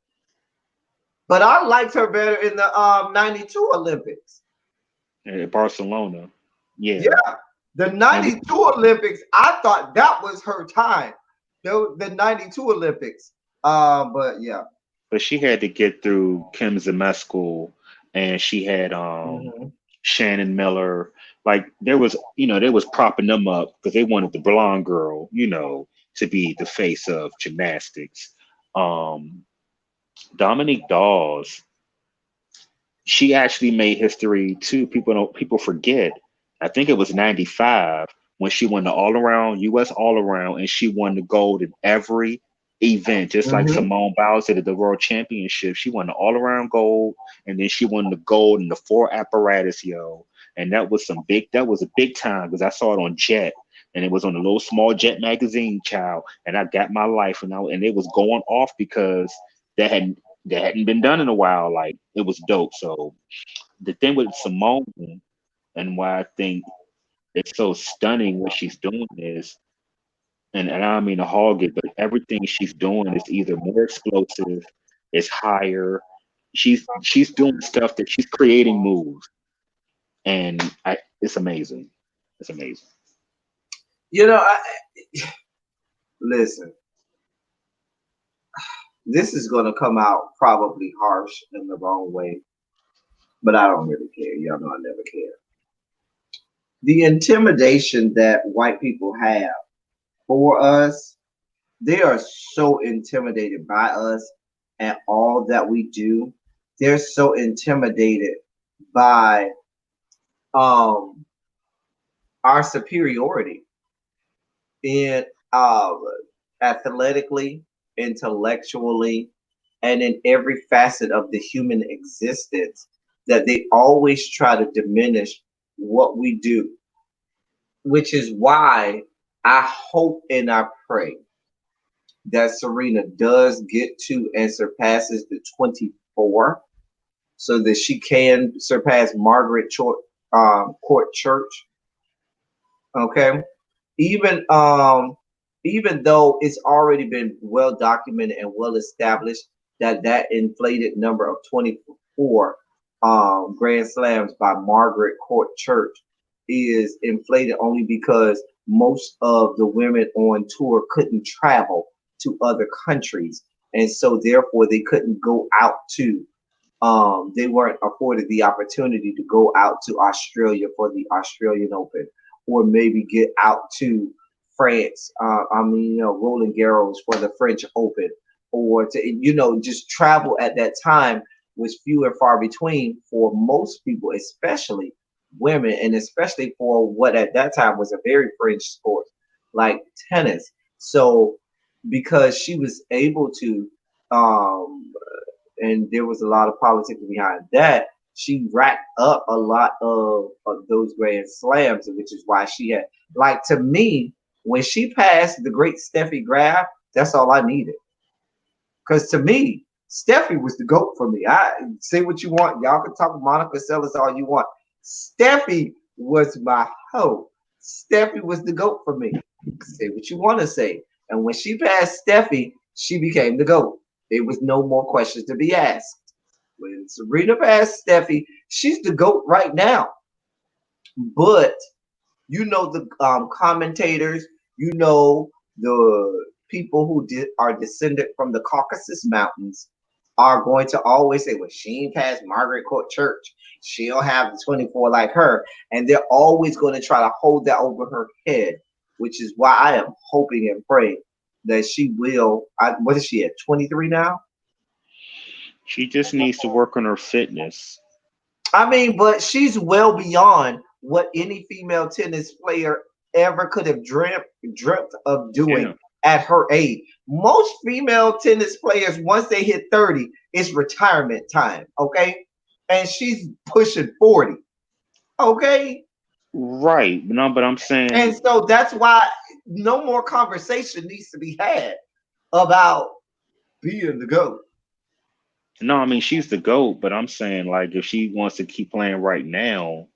but I liked her better in the 92 Olympics. At Barcelona. Yeah, Yeah. The and 92 Olympics, I thought that was her time. The 92 Olympics. But yeah. but she had to get through Kim Zemeskel, and she had Hmm. Shannon Miller. Like they was propping them up because they wanted the blonde girl, to be the face of gymnastics. Um, Dominique Dawes, she actually made history too. People forget. I think it was '95 when she won the all around U.S. all around, and she won the gold in every event, just like Hmm. Simone Biles did at the World Championship. She won the all around gold, and then she won the gold in the four apparatus, yo. And that was that was a big time because I saw it on Jet, and it was on a little small Jet magazine, child. And I got my life, and it was going off because that hadn't that hadn't been done in a while. Like it was dope. So the thing with Simone and why I think it's so stunning what she's doing is, and I don't mean to hog it, but everything she's doing is either more explosive, it's higher. She's doing stuff that she's creating moves, and it's amazing. It's amazing. You know, listen, this is going to come out probably harsh in the wrong way, but I don't really care. Y'all know I never care. The intimidation that white people have for us, they are so intimidated by us and all that we do. They're so intimidated by um our superiority in uh athletically, intellectually, and in every facet of the human existence that they always try to diminish what we do, which is why I hope and I pray that Serena does get to and surpasses the 24, so that she can surpass Court Church. Okay, even even though it's already been well documented and well established that that inflated number of 24 grand slams by Margaret Court Church is inflated only because most of the women on tour couldn't travel to other countries, and so therefore they couldn't go out to they weren't afforded the opportunity to go out to Australia for the Australian Open, or maybe get out to France. Roland Garros for the French Open, or to just travel at that time was few and far between for most people, especially women, and especially for what at that time was a very fringe sport like tennis. So because she was able to um, and there was a lot of politics behind that. She racked up a lot of those grand slams, which is why she had, like, to me, when she passed the great Steffi Graf, that's all I needed. Because to me, Steffi was the GOAT for me. I say what you want. Y'all can talk Monica Seles all you want. Steffi was my hoe. Steffi was the GOAT for me. Say what you want to say. And when she passed Steffi, she became the GOAT. There was no more questions to be asked. When Serena passed Steffi, she's the GOAT right now. But the commentators, the people who are descended from the Caucasus Mountains are going to always say, well, she ain't passed Margaret Court Church. She'll have the 24 like her. And they're always going to try to hold that over her head, which is why I am hoping and praying that she will. What is she at, 23 now? She just needs to work on her fitness. I mean, but she's well beyond what any female tennis player ever could have dreamt of doing Yeah. at her age. Most female tennis players, once they hit 30, it's retirement time. Okay. And she's pushing 40. Okay. Right. No, but I'm And saying so that's why no more conversation needs to be had about being the GOAT. no, I mean she's the GOAT, but I'm saying like if she wants to keep playing right now,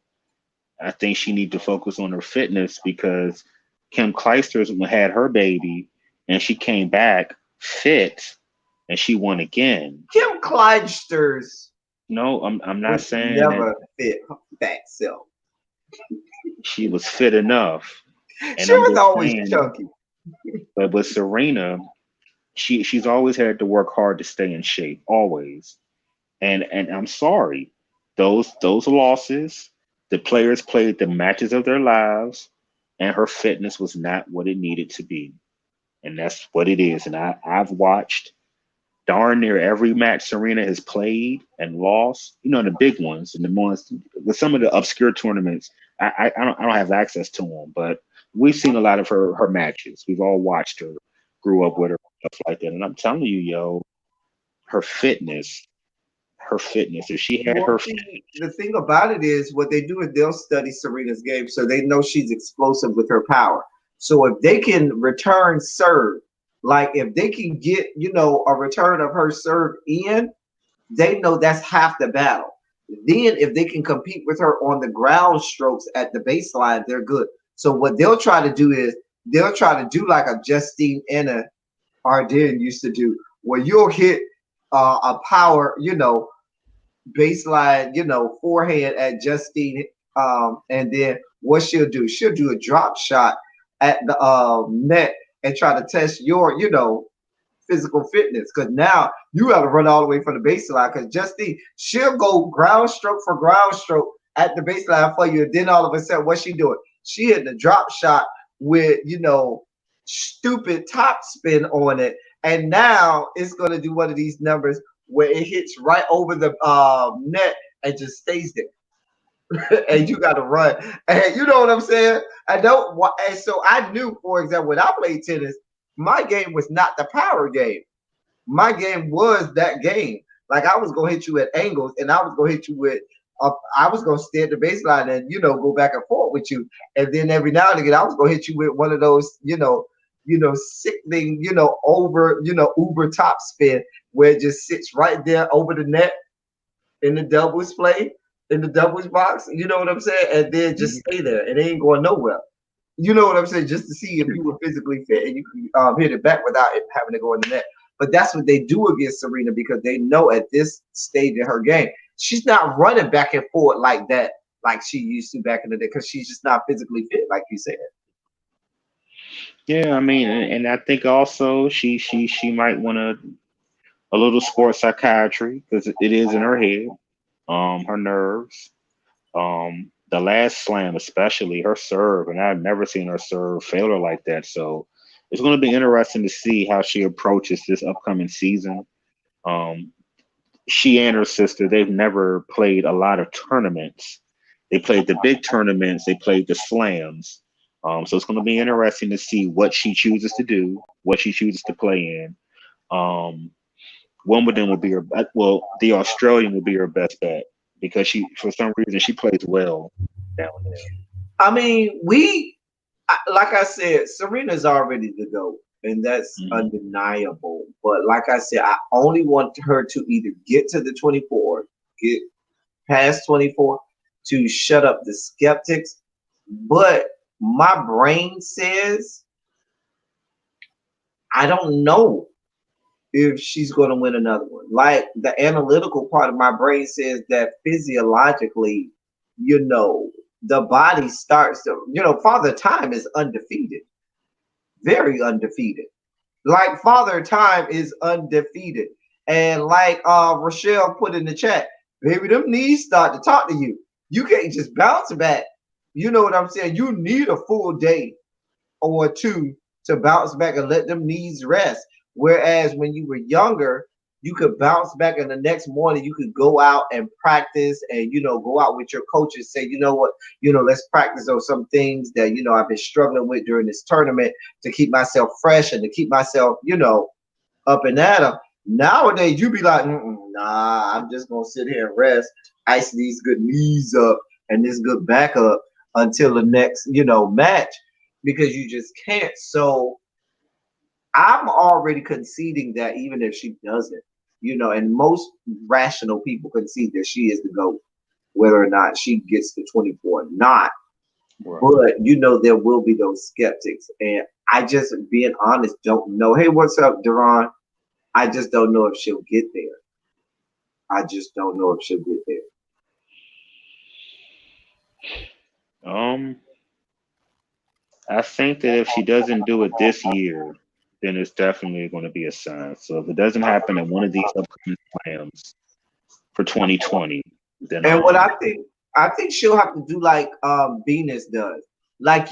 I think she need to focus on her fitness because Kim Clijsters had her baby and she came back fit and she won again. Kim Clijsters No, I'm not was saying that never fit her fat self. she was fit enough. And She I'm was just always saying, chunky. but with Serena, she's always had to work hard to stay in shape, always. And I'm sorry, those losses, the players played the matches of their lives, and her fitness was not what it needed to be, and that's what it is. And I've watched darn near every match Serena has played and lost. You know, the big ones and the ones with some of the obscure tournaments. I don't have access to them, but we've seen a lot of her matches. We've all watched her, grew up with her, stuff like that. And I'm telling you, yo, her fitness, her fitness. If she had Well, her see, the thing about it is what they do is they'll study Serena's game so they know she's explosive with her power. So if they can return serve, like if they can get, a return of her serve in, they know that's half the battle. Then if they can compete with her on the ground strokes at the baseline, they're good. So what they'll try to do is they'll try to do like a Justine Anna Arden used to do, where you'll hit a power, baseline, forehand at Justine. And then what she'll do a drop shot at the net and try to test your, physical fitness. Because now you got to run all the way from the baseline. Because Justine, she'll go ground stroke for ground stroke at the baseline for you. And then all of a sudden, what's she doing? She hit the drop shot with, stupid top spin on it. And now it's going to do one of these numbers where it hits right over the net and just stays there. And you got to run. And you know what I'm saying? I don't. And so I knew, for example, when I played tennis, my game was not the power game. My game was that game. Like I was gonna hit you at angles, and I was gonna hit you with. I was gonna stay at the baseline and go back and forth with you, and then every now and again I was gonna hit you with one of those sickening, over, uber top spin where it just sits right there over the net in the doubles play, in the doubles box, you know what I'm saying? And then just Mhm. stay there. It ain't going nowhere. You know what I'm saying? Just to see if you were physically fit and you can hit it back without it having to go in the net. But that's what they do against Serena because they know at this stage in her game, she's not running back and forth like that, like she used to back in the day, because she's just not physically fit, like you said. Yeah, I mean, and I think also she might want a little sports psychiatry because it is in her head, her nerves. The last slam, especially her serve, and I've never seen her serve fail her like that. So it's going to be interesting to see how she approaches this upcoming season. Um, she and her sister, they've never played a lot of tournaments. They played the big tournaments, they played the slams. So it's going to be interesting to see what she chooses to do, what she chooses to play in. Um, Wimbledon will be her, well, the Australian will be her best bet because she, for some reason, she plays well down there. I mean, like I said, Serena's already the GOAT, and that's Hmm. undeniable. But like I said, I only want her to either get to the 24, get past 24, to shut up the skeptics. But my brain says I don't know if she's going to win another one. Like the analytical part of my brain says that physiologically, the body starts to, Father Time is undefeated, very undefeated. Like Father Time is undefeated. And like Rochelle put in the chat, baby, them knees start to talk to you. You can't just bounce back. You know what I'm saying? You need a full day or two to bounce back and let them knees rest. Whereas when you were younger, you could bounce back and the next morning you could go out and practice and go out with your coaches, say, you know what, let's practice on some things that I've been struggling with during this tournament to keep myself fresh and to keep myself, up and at 'em. Nowadays, you be like, nah, I'm just gonna sit here and rest, ice these good knees up and this good back up until the next, match because you just can't. So I'm already conceding that even if she doesn't, and most rational people concede that she is the GOAT, whether or not she gets to 24 or not. Right. But there will be those skeptics, and I just, being honest, don't know. Hey, what's up, Duran? I just don't know if she'll get there. I just don't know if she'll get there. Um, I think that if she doesn't do it this year, then it's definitely going to be a sign. So if it doesn't happen in one of these upcoming slams for 2020, then And what I think she'll have to do like Venus does. Like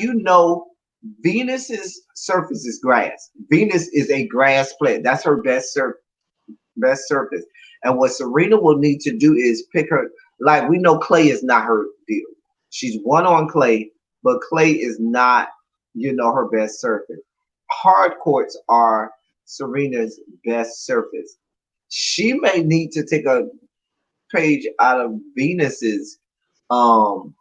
Venus's surface is grass. Venus is a grass player. That's her best surface. And what Serena will need to do is pick her. Like we know clay is not her deal. She's won on clay, but clay is not, her best surface. Hard courts are Serena's best surface. She may need to take a page out of Venus's um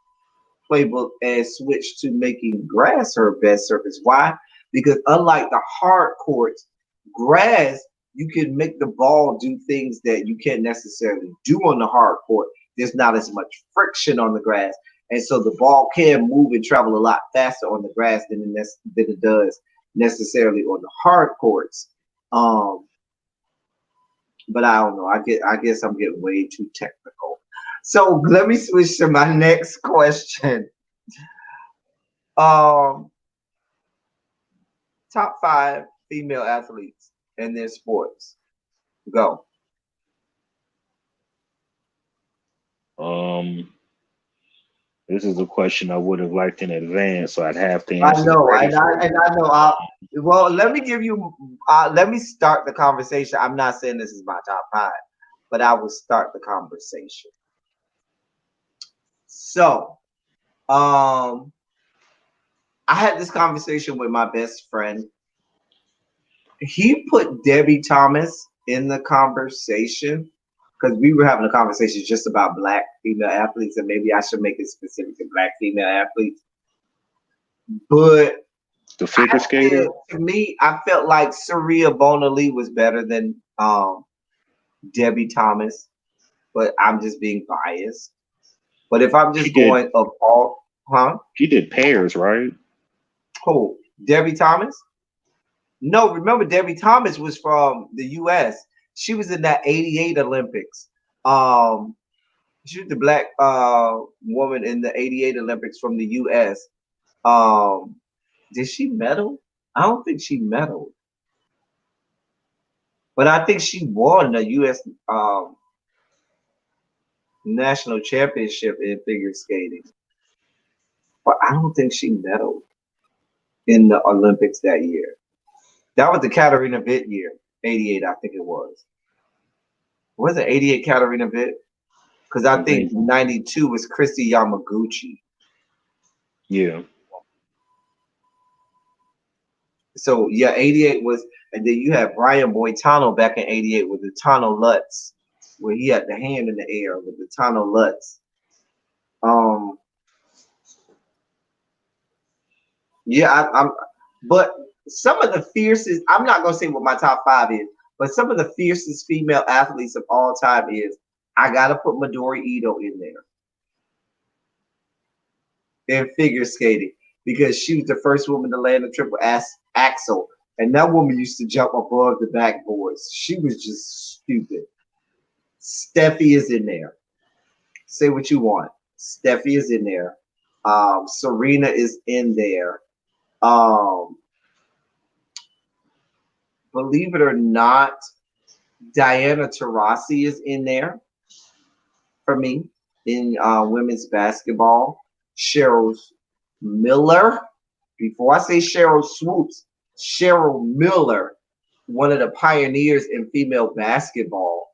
playbook and switch to making grass her best surface. Why? Because unlike the hard courts, grass, you can make the ball do things that you can't necessarily do on the hard court. There's not as much friction on the grass. And so the ball can move and travel a lot faster on the grass than it does necessarily on the hard courts. Um, but I don't know. I guess I'm getting way too technical. So let me switch to my next question. Um, Top five female athletes in their sports. Go. um, this is a question I would have liked in advance, so I'd have the I answers know, ready and for I know. Well, let me give you. Let me start the conversation. I'm not saying this is my top five, but I will start the conversation. So, um, I had this conversation with my best friend. He put Debbie Thomas in the conversation because we were having a conversation just about black female athletes, and maybe I should make it specific to black female athletes. But The figure skater. To me, I felt like Saria Bonali was better than Debbie Thomas, but I'm just being biased. But if I'm She just did. going of all, huh? She did pairs, right? Who? Debbie Thomas? No, remember Debbie Thomas was from the U.S. She was in that '88 Olympics. Um, she was the black woman in the '88 Olympics from the U.S. Um, did she medal? I don't think she medaled, but I think she won the U.S. National championship in figure skating. But I don't think she medaled in the Olympics that year. That was the Katarina Witt year, '88, I think it was. Was it '88 Katarina Witt? Because I I think think. '92 was Christy Yamaguchi. Yeah. So yeah, '88 was, and then you had Brian Boitano back in '88 with the Tano Lutz, where he had the hand in the air with the Tano Lutz. Um, yeah, but some of the fiercest. I'm not gonna say what my top five is, but some of the fiercest female athletes of all time is. I gotta put Midori Ito in there in figure skating because she was the first woman to land a triple axel, and that woman used to jump above the backboards. She was just stupid. Steffi is in there. Say what you want. Steffi is in there. Serena is in there. Um, believe it or not, Diana Taurasi is in there for me in women's basketball. Cheryl Miller. Before I say Cheryl Swoops, Cheryl Miller, one of the pioneers in female basketball,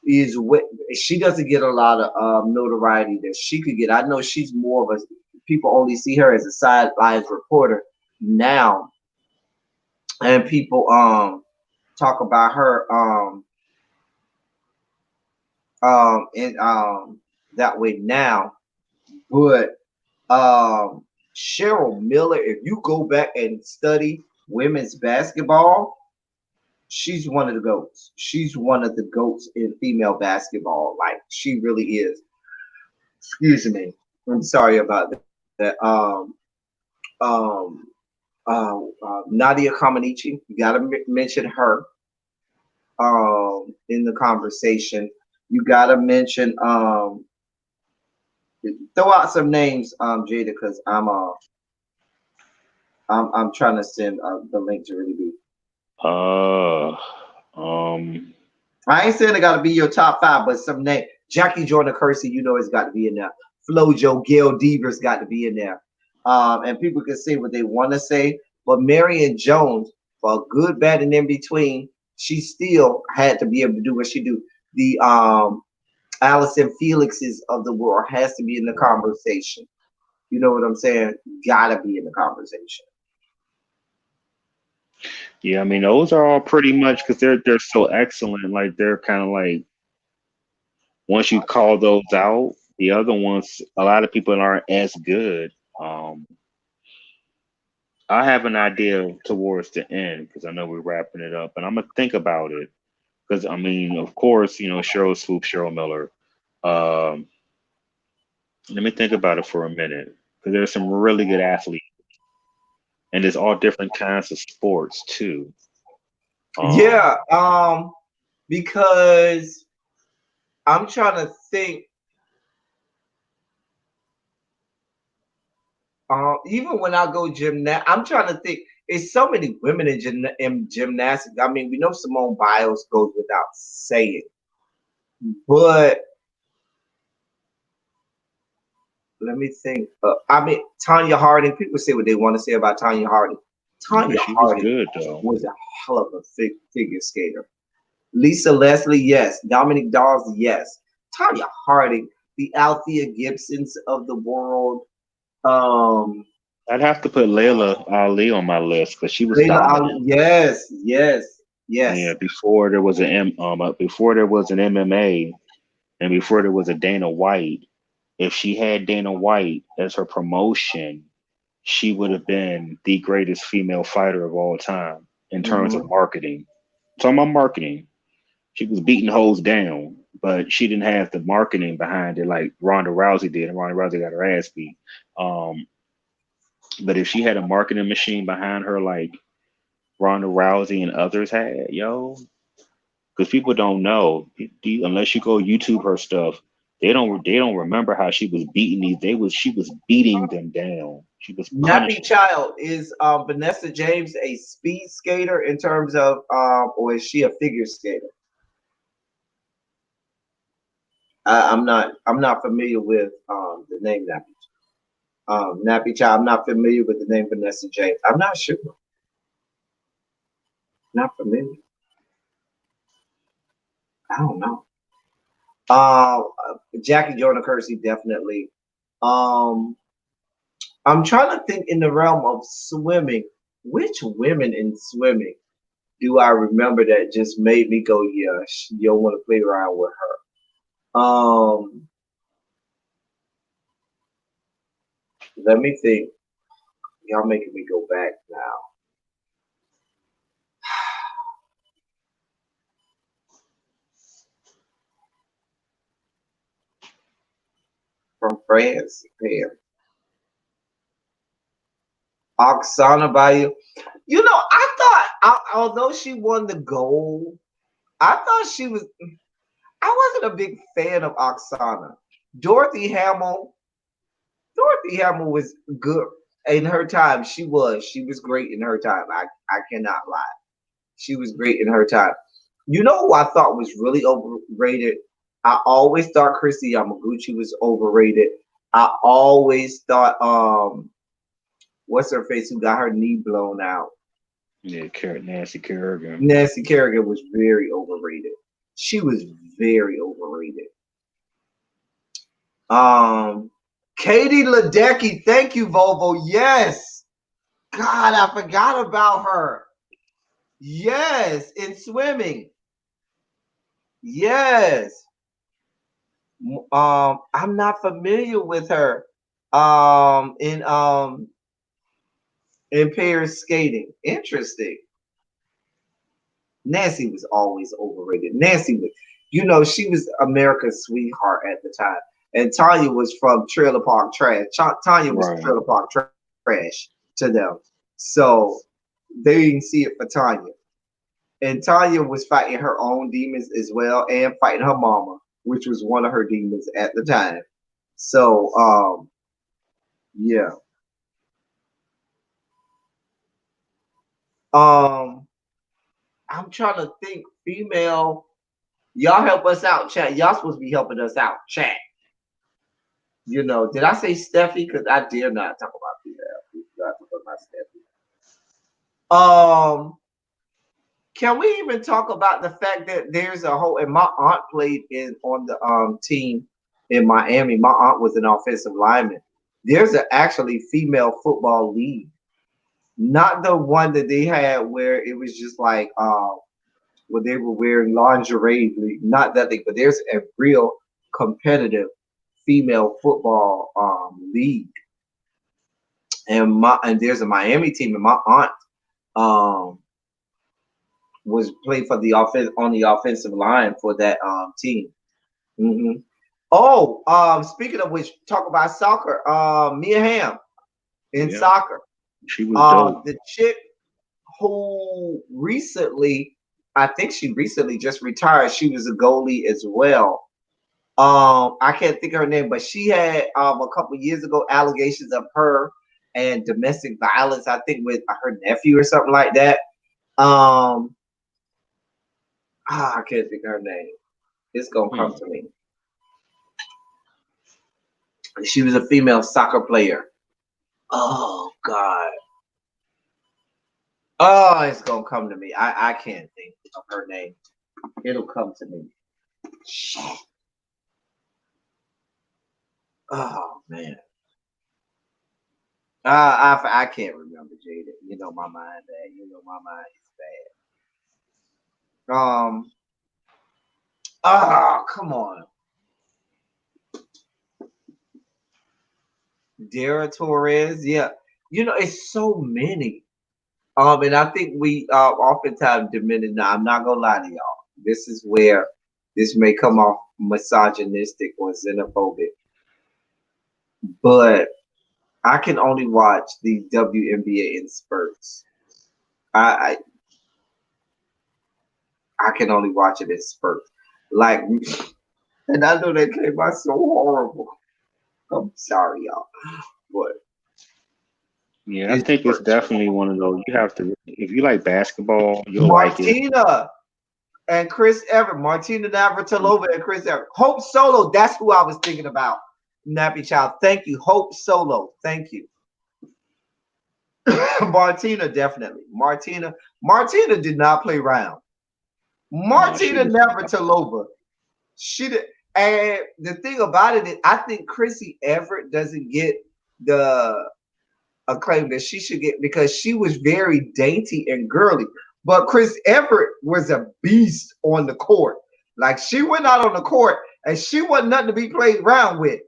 is what she doesn't get a lot of notoriety that she could get. I know she's more of a people only see her as a sidelines reporter now, and people talk about her in that way now. But Cheryl Miller, if you go back and study women's basketball, she's one of the goats. She's one of the goats in female basketball. Like she really is. Excuse me. I'm sorry about that. Um, Nadia Comaneci. You got to mention her in the conversation. You got to mention throw out some names, Jada, because I'm trying to send the link to really be. Uh. Um. I ain't saying it got to be your top five, but some name. Jackie Jordan Kersey, you know, it's got to be in there. Flojo, Gail Devers got to be in there. And people can say what they want to say, but Marion Jones, for good, bad, and in between, she still had to be able to do what she do. The Allison Felixes of the world has to be in the conversation. You know what I'm saying? Gotta be in the conversation. Yeah. I mean, those are all pretty much because they're so excellent. Like they're kind of like once you call those out, the other ones a lot of people aren't as good. Um. I have an idea towards the end because I know we're wrapping it up, and I'm gonna think about it because I mean, of course, Cheryl Swoop, Cheryl Miller. Um, Let me think about it for a minute because there's some really good athletes, and there's all different kinds of sports too. Um, Yeah, because I'm trying to think. Even when I go I'm trying to think. It's so many women in gymnastics. I mean, we know Simone Biles goes without saying, but let me think. I mean, Tanya Harding. People say what they want to say about Tanya Harding. yeah, Tanya she was Harding good though. was a hell of a figure skater. Lisa Leslie, yes. Dominic Dawes, yes. Tanya Harding, the Althea Gibsons of the world. Um, I'd have to put Layla Ali on my list because she was Layla Ali, dominant. yes, yes, Yeah, yes. before there was an MMA and before there was a Dana White. If she had Dana White as her promotion, she would have been the greatest female fighter of all time in terms of Hmm. marketing. Talking about marketing, she was beating hoes down, but she didn't have the marketing behind it like Ronda Rousey did, and Ronda Rousey got her ass beat. Um, but if she had a marketing machine behind her like Ronda Rousey and others had, yo, because people don't know unless you go YouTube her stuff. They don't remember how she was beating these. She was beating them down. She was Nappy punishing. Child, is Vanessa James a speed skater in terms of or is she a figure skater? I'm not familiar with the name Nappy. Nappy Child. I'm not familiar with the name Vanessa James. I'm not sure. Not familiar. I don't know. Uh, Jackie Jordan Kersey definitely. Um, I'm trying to think in the realm of swimming. Which women in swimming do I remember that just made me go, yeah, you don't want to play around with her? Let me think. Y'all making me go back now. From France, man. Oksana Bayou. I thought, although she won the gold, I thought she was. I wasn't a big fan of Oksana. Dorothy Hamill. Dorothy Hamill was good in her time. She was great in her time. I cannot lie. She was great in her time. You know who I thought was really overrated? I always thought Christy Yamaguchi was overrated. I always thought what's her face who got her knee blown out. Yeah, Nancy Kerrigan. Nancy Kerrigan was very overrated. She was very overrated. Um, Katie Ledecky, thank you, Volvo. Yes. God, I forgot about her. Yes, in swimming. Yes. I'm not familiar with her. In pairs skating. Interesting. Nancy was always overrated. Nancy was, she was America's sweetheart at the time. And Tanya was from Trailer Park Trash. Tanya was Right. Trailer Park Trash to them. So they didn't see it for Tanya. And Tanya was fighting her own demons as well and fighting her mama, which was one of her demons at the time. So, yeah. Um, I'm trying to think female. Y'all help us out, chat. Y'all supposed to be helping us out, chat. Did I say Steffi? Because I dare not talk about female. We got to talk about Steffi. Can we even talk about the fact that there's a whole and my aunt played in on the team in Miami. My aunt was an offensive lineman. There's an actually female football league, not the one that they had where it was just like where they were wearing lingerie. Not that thing, but there's a real competitive female football league, and there's a Miami team, and my aunt um was played for the offense on the offensive line for that team. Hmm. Oh, speaking of which, talk about soccer. Mia Hamm in Yeah, soccer. she was dope. The chick who recently, I think she recently just retired. She was a goalie as well. I can't think of her name, but she had a couple years ago allegations of her and domestic violence. I think with her nephew or something like that. Um, I can't think of her name. It's gonna come Hmm. to me. She was a female soccer player. Oh God. Oh, it's gonna come to me. I can't think of her name. It'll come to me. Shit. Oh man. I can't remember Jaded. You know my mind bad. You know my mind is bad. Come on. Dara Torres. Yeah. it's so many. And I think we oftentimes diminish. Now, I'm not gonna lie to y'all. This is where this may come off misogynistic or xenophobic, but I can only watch the WNBA in spurts. I I can only watch it in spurts. Like, and I know that came out so horrible. I'm sorry, y'all, but Yeah, I it's think it's spurts. definitely one of those. You have to, if you like basketball, you'll like it. Martina and Chris Everett, Martina Navratilova and Chris Everett. Hope Solo, that's who I was thinking about. Nappy Child. Thank you. Hope Solo. Thank you. Martina, definitely. Martina did not play around. No, she Martina was. Navratilova. She did. And the thing about it is, I think Chrissy Everett doesn't get the acclaim that she should get because she was very dainty and girly. But Chris Everett was a beast on the court. Like she went out on the court and she wasn't nothing to be played around with.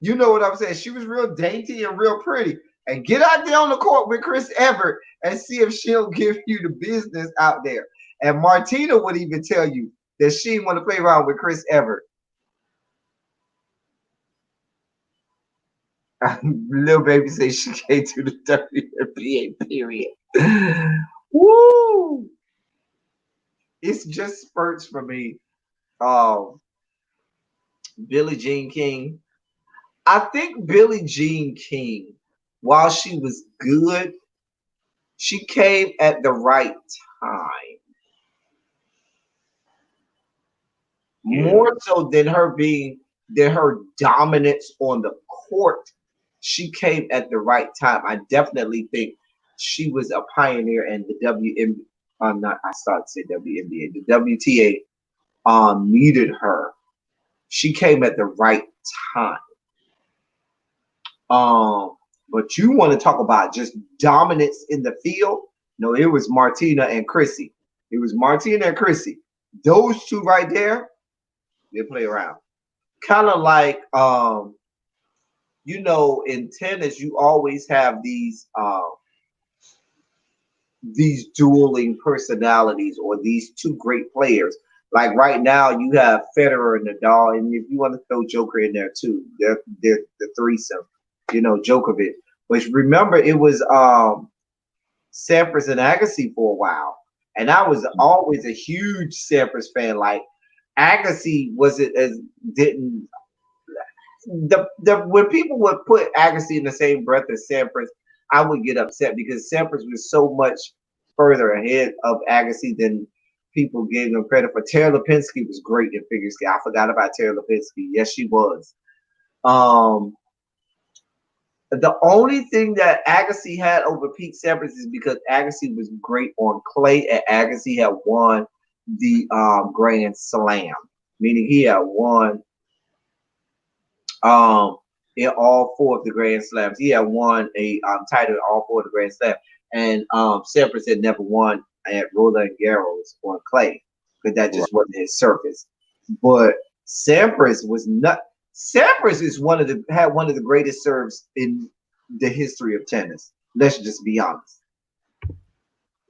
You know what I'm saying? She was real dainty and real pretty. And get out there on the court with Chris Everett and see if she'll give you the business out there. And Martina would even tell you that she didn't want to play around with Chris Everett. Little baby says she came to the WNBA period. Woo! It's just spurts for me. Um, Billie Jean King. I think Billie Jean King, while she was good, she came at the right time. Yeah, More so than her dominance on the court. She came at the right time. I definitely think she was a pioneer and the WM not I started to say WNBA. The WTA needed her. She came at the right time. But you want to talk about just dominance in the field? No, it was Martina and Chrissy. It was Martina and Chrissy. Those two right there, they play around. Kind of like in tennis, you always have these dueling personalities or these two great players. Like right now, you have Federer and Nadal, and if you want to throw Joker in there too, they're the threesome, Djokovic. But remember, it was Sampras and Agassi for a while, and I was always a huge Sampras fan. Like Agassi wasn't as didn't the when people would put Agassi in the same breath as Sampras, I would get upset because Sampras was so much further ahead of Agassi than people gave him credit for. Tara Lipinski was great in figure skating. I forgot about Tara Lipinski. Yes, she was. Um, the only thing that Agassi had over Pete Sampras is because Agassi was great on clay, and Agassi had won the Grand Slam, meaning he had won um, in all four of the Grand Slams. He had won a title in all four of the Grand Slams, and Sampras had never won at Roland Garros on clay because that right. just wasn't his surface. But Sampras was not. Sampras is had one of the greatest serves in the history of tennis. Let's just be honest.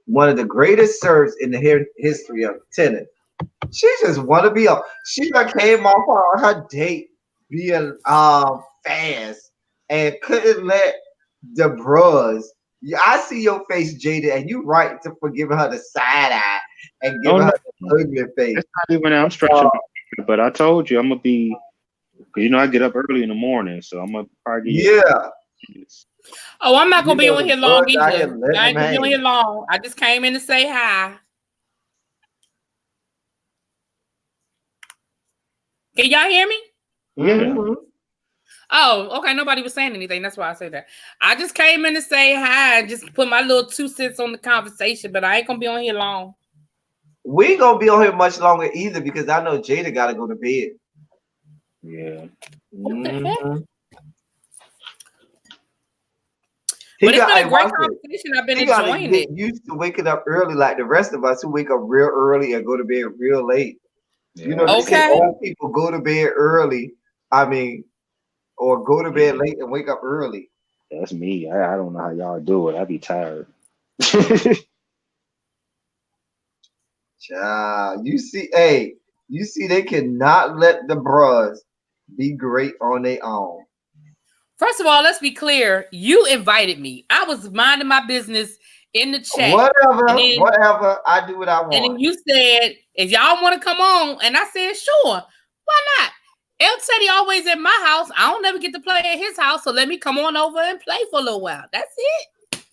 One of the greatest serves in the history of tennis. She just want to be up. She like came off on her date being fast and couldn't let the bros. Yeah, I see your face, Jaded, and you right to for giving her the side eye and Oh giving no, her the ugly face. it's not even. I'm Uh, stretching, but I told you I'm gonna be because I get up early in the morning, so I'm gonna probably give you a yeah, couple minutes. Oh, I'm not gonna be on the here long bros out here either. letting I them ain't gonna be on here hang. long. I just came in to say hi. Can y'all hear me? Yeah. Mm-hmm. Oh, okay. Nobody was saying anything. That's why I said that. I just came in to say hi and just put my little 2 cents on the conversation, but I ain't gonna be on here long. We ain't gonna be on here much longer either because I know Jada gotta go to bed. Yeah. What the heck? Mm-hmm. But it's been Hey, a great watch this. conversation. I've been He gotta enjoying get it. used to waking up early like the rest of us who wake up real early and go to bed real late. Yeah. They say Okay. old people go to bed early. I mean, or go to bed Yeah. late and wake up early. That's me. I don't know how y'all do it. I be tired. Child, you see, they cannot let the bros be great on their own. First of all, let's be clear. You invited me. I was minding my business in the chat. Whatever. I do what I want. And then you said, if y'all want to come on, and I said, sure. Why not? El Teddy always at my house. I don't never get to play at his house, so let me come on over and play for a little while. That's it.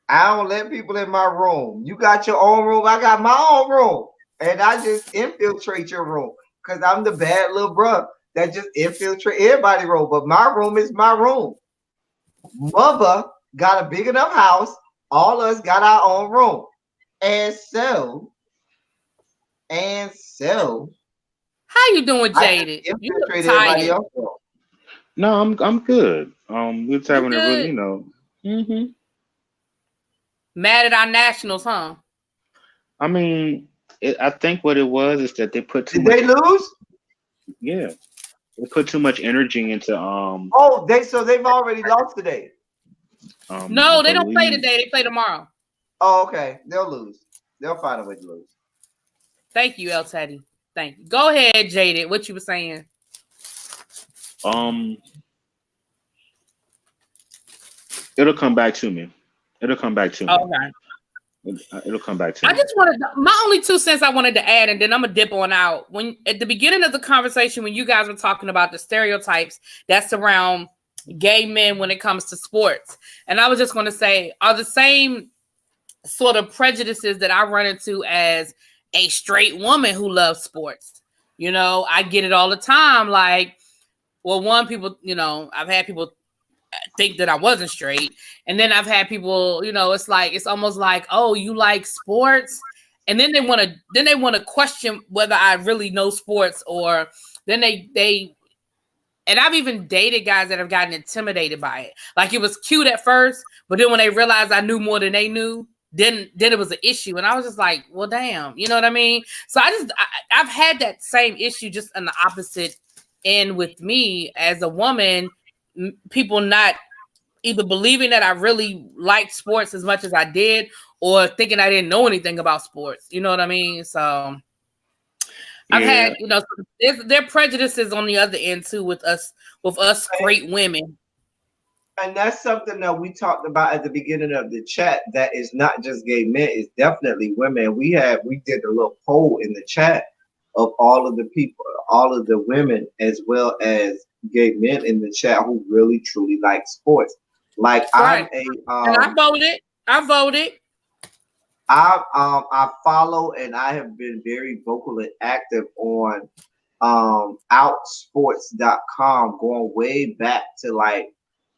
I don't let people in my room. You got your own room. I got my own room. And I just infiltrate your room. Because I'm the bad little brother that just infiltrate everybody's room. But my room is my room. Mother got a big enough house. All of us got our own room. And so, how you doing, Jaded? You look tired. No, I'm good. We're just having a really, Mm-hmm. Mad at our nationals, huh? I mean, I think what it was is that they put too Did much. They lose? Yeah, they put too much energy into They've already lost today. No, they don't play today. They play tomorrow. Oh, okay. They'll lose. They'll find a way to lose. Thank you, El Teddy. Thank you. Go ahead, Jaded. What you were saying? It'll come back to me. It'll come back to me. Okay. It'll come back to me. I just wanted my only 2 cents I wanted to add, and then I'm gonna dip on out. When at the beginning of the conversation, when you guys were talking about the stereotypes that surround gay men when it comes to sports, and I was just gonna say, are the same sort of prejudices that I run into as a straight woman who loves sports. I get it all the time. Like, well, people, I've had people think that I wasn't straight. And then I've had people, it's almost like, oh, you like sports? And then they want to question whether I really know sports, or then they and I've even dated guys that have gotten intimidated by it. Like, it was cute at first, but then when they realized I knew more than they knew, then it was an issue. And I was just like, well, damn, you know what I mean? So I've had that same issue, just on the opposite end with me as a woman, people not either believing that I really liked sports as much as I did, or thinking I didn't know anything about sports. You know what I mean? So I've had, there are prejudices on the other end too with us straight women. And that's something that we talked about at the beginning of the chat. That is not just gay men; it's definitely women. We did a little poll in the chat of all of the people, all of the women, as well as gay men in the chat who really truly like sports. Like, right. And I voted. I follow, and I have been very vocal and active on outsports.com, going way back to like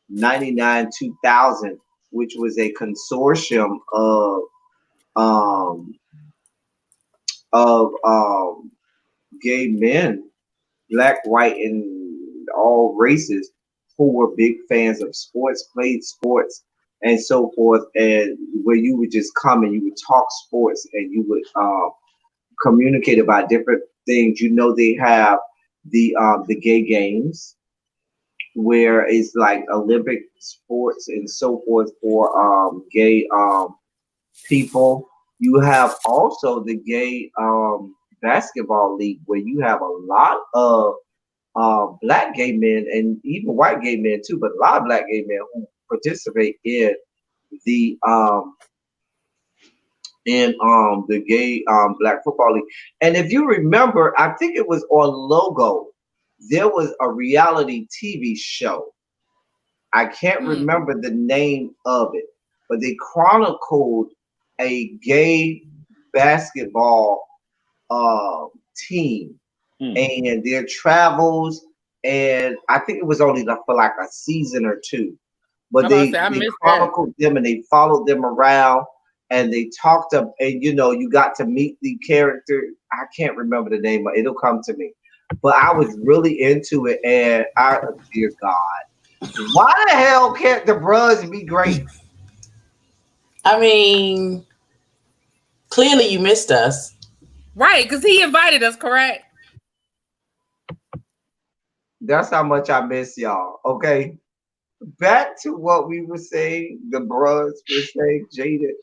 99 2000, which was a consortium of gay men, black, white, and all races, who were big fans of sports, played sports, and so forth. And where you would just come and you would talk sports, and you would communicate about different things. They have the gay games, where it's like Olympic sports and so forth for gay people. You have also the gay basketball league, where you have a lot of black gay men, and even white gay men too, but a lot of black gay men who participate in the gay black football league. And if you remember, I think it was on Logo, there was a reality TV show. I can't remember the name of it, but they chronicled a gay basketball team and their travels. And I think it was only for like a season or two, but they chronicled them, and they followed them around, and they talked up, and you got to meet the character. I can't remember the name, but it'll come to me. But I was really into it, and dear God, why the hell can't the bros be great? I mean, clearly you missed us. Right, because he invited us, correct? That's how much I miss y'all, okay? back to what we were saying, the bros were saying, Jaded.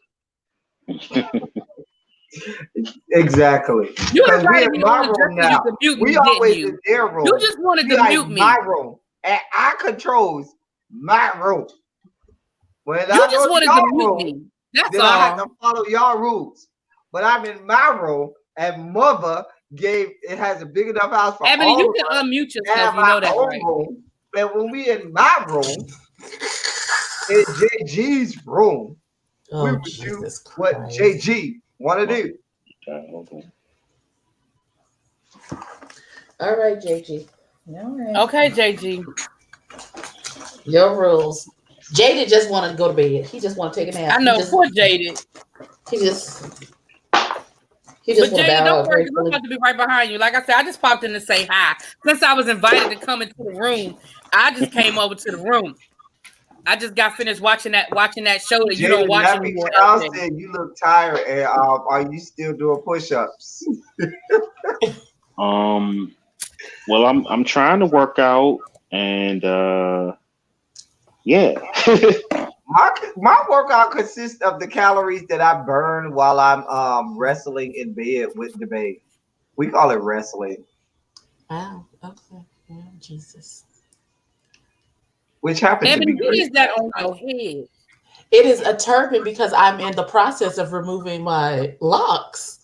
Exactly. You Because we invited in me my on just room so you now. could mute We me, didn't always you? in their You room. just wanted We to are mute in my me. room. And I controls my room. When You I go just to wanted to y'all mute room, me. That's then I have to all. follow y'all rules. But I'm in my room, and mother gave it has a big enough house for Ebony, all you of can us unmute to have yourself. You our know that, own right? room. And when we in my room, in JG's room, we Oh, would do Jesus what Christ. JG want to do. Okay. All right, JG. All right. Okay, JG. Your rules. Jaded just wanted to go to bed. He just want to take a nap. I know, poor Jaded. He just But want to Jaded, bow don't out worry, 'cause I'm gracefully. about to be right behind you. Like I said, I just popped in to say hi. Since I was invited to come into the room, I just came over to the room. I just got finished watching that show that you don't Jada watch Nappy anymore every Child day. said you look tired, and are you still doing push-ups? Um. Well, I'm trying to work out, and yeah. My workout consists of the calories that I burn while I'm wrestling in bed with the babe. We call it wrestling, Wow. Okay. Yeah, Jesus. which happens to Ebony, be what great. is that on your head? It is a turban because I'm in the process of removing my locks.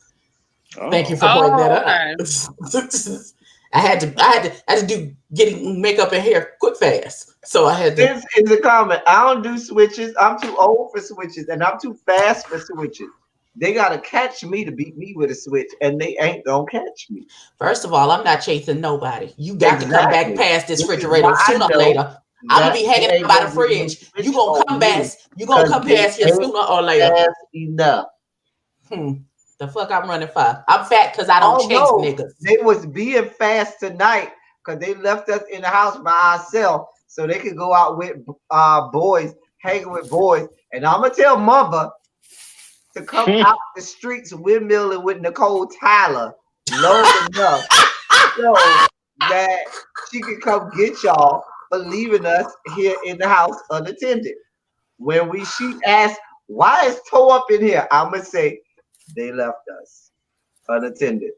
Thank you Oh. for pointing that Oh, out. okay. I had to do getting makeup and hair quick fast. So I had to. This is a comment. I don't do switches. I'm too old for switches, and I'm too fast for switches. They gotta catch me to beat me with a switch, and they ain't gonna catch me. First of all, I'm not chasing nobody. You got to come back Exactly. past this Which is why refrigerator I sooner or know later. I'm gonna that be they hanging out ain't by the gonna get no fridge. You switch gonna come on me past. You gonna because come they past here ain't sooner or later. fast enough. Hmm. The fuck I'm running for? I'm fat because I don't Oh chase no, niggas. they was being fast tonight because they left us in the house by ourselves so they could go out with boys, hanging with boys. And I'm gonna tell mother to come out the streets windmilling with Nicole Tyler long enough so that she could come get y'all for leaving us here in the house unattended. When she asks, why is Toe up in here? I'm gonna say they left us unattended.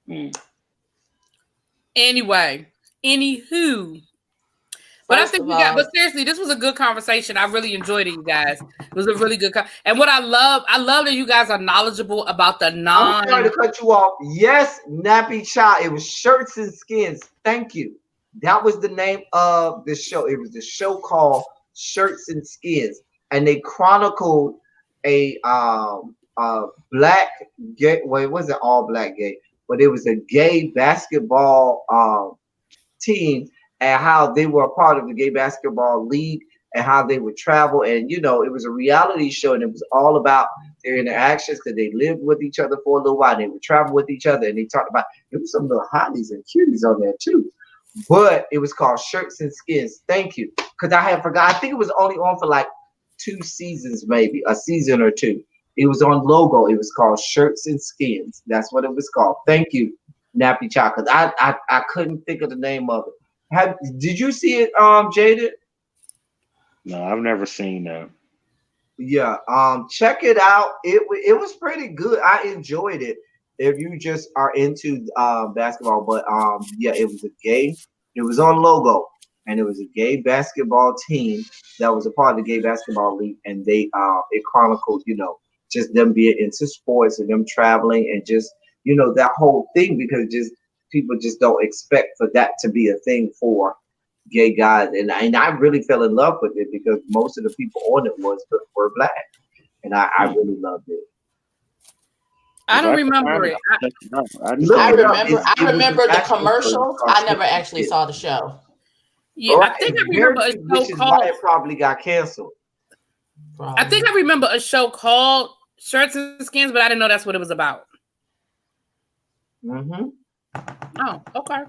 Mm. Anyway, anywho. But I First think of we got. all, But seriously, this was a good conversation. I really enjoyed it, you guys. It was a really good. And what I love that you guys are knowledgeable about the I'm sorry to non. cut you off. Yes, Nappy Child. It was Shirts and Skins. Thank you. That was the name of the show. It was the show called Shirts and Skins, and they chronicled a black gay. Well, it wasn't all black gay, but it was a gay basketball team and how they were a part of the gay basketball league and how they would travel. And it was a reality show, and it was all about their interactions because they lived with each other for a little while. They would travel with each other, and they talked about there was some little hotties and cuties on there too. But it was called Shirts and Skins. Thank you, because I had forgot. I think it was only on for like 2 seasons, maybe a season or two. It was on Logo. It was called Shirts and Skins. That's what it was called. Thank you, Nappy Chow, because I couldn't think of the name of it. Did you see it, Jaded? No, I've never seen that. Yeah, check it out. It was pretty good. I enjoyed it. If you just are into basketball, but yeah, it was a gay. It was on Logo, and it was a gay basketball team that was a part of the gay basketball league, and they it chronicled just them being into sports and them traveling and just that whole thing because just people just don't expect for that to be a thing for gay guys, and I really fell in love with it because most of the people on it were black, and I Hmm. really loved it. I If don't I can remember find it, it. I'll check it out. I just Look I don't it remember. up. remember. I It was an remember the actual show. It was commercials. called I never Shirts and actually Skins. saw the show. Yeah, All I right, think I it's remember very a cheap, show which is why called. it probably got canceled. I think Probably. I remember a show called Shirts and Skins, but I didn't know that's what it was about. Hmm. Oh, okay.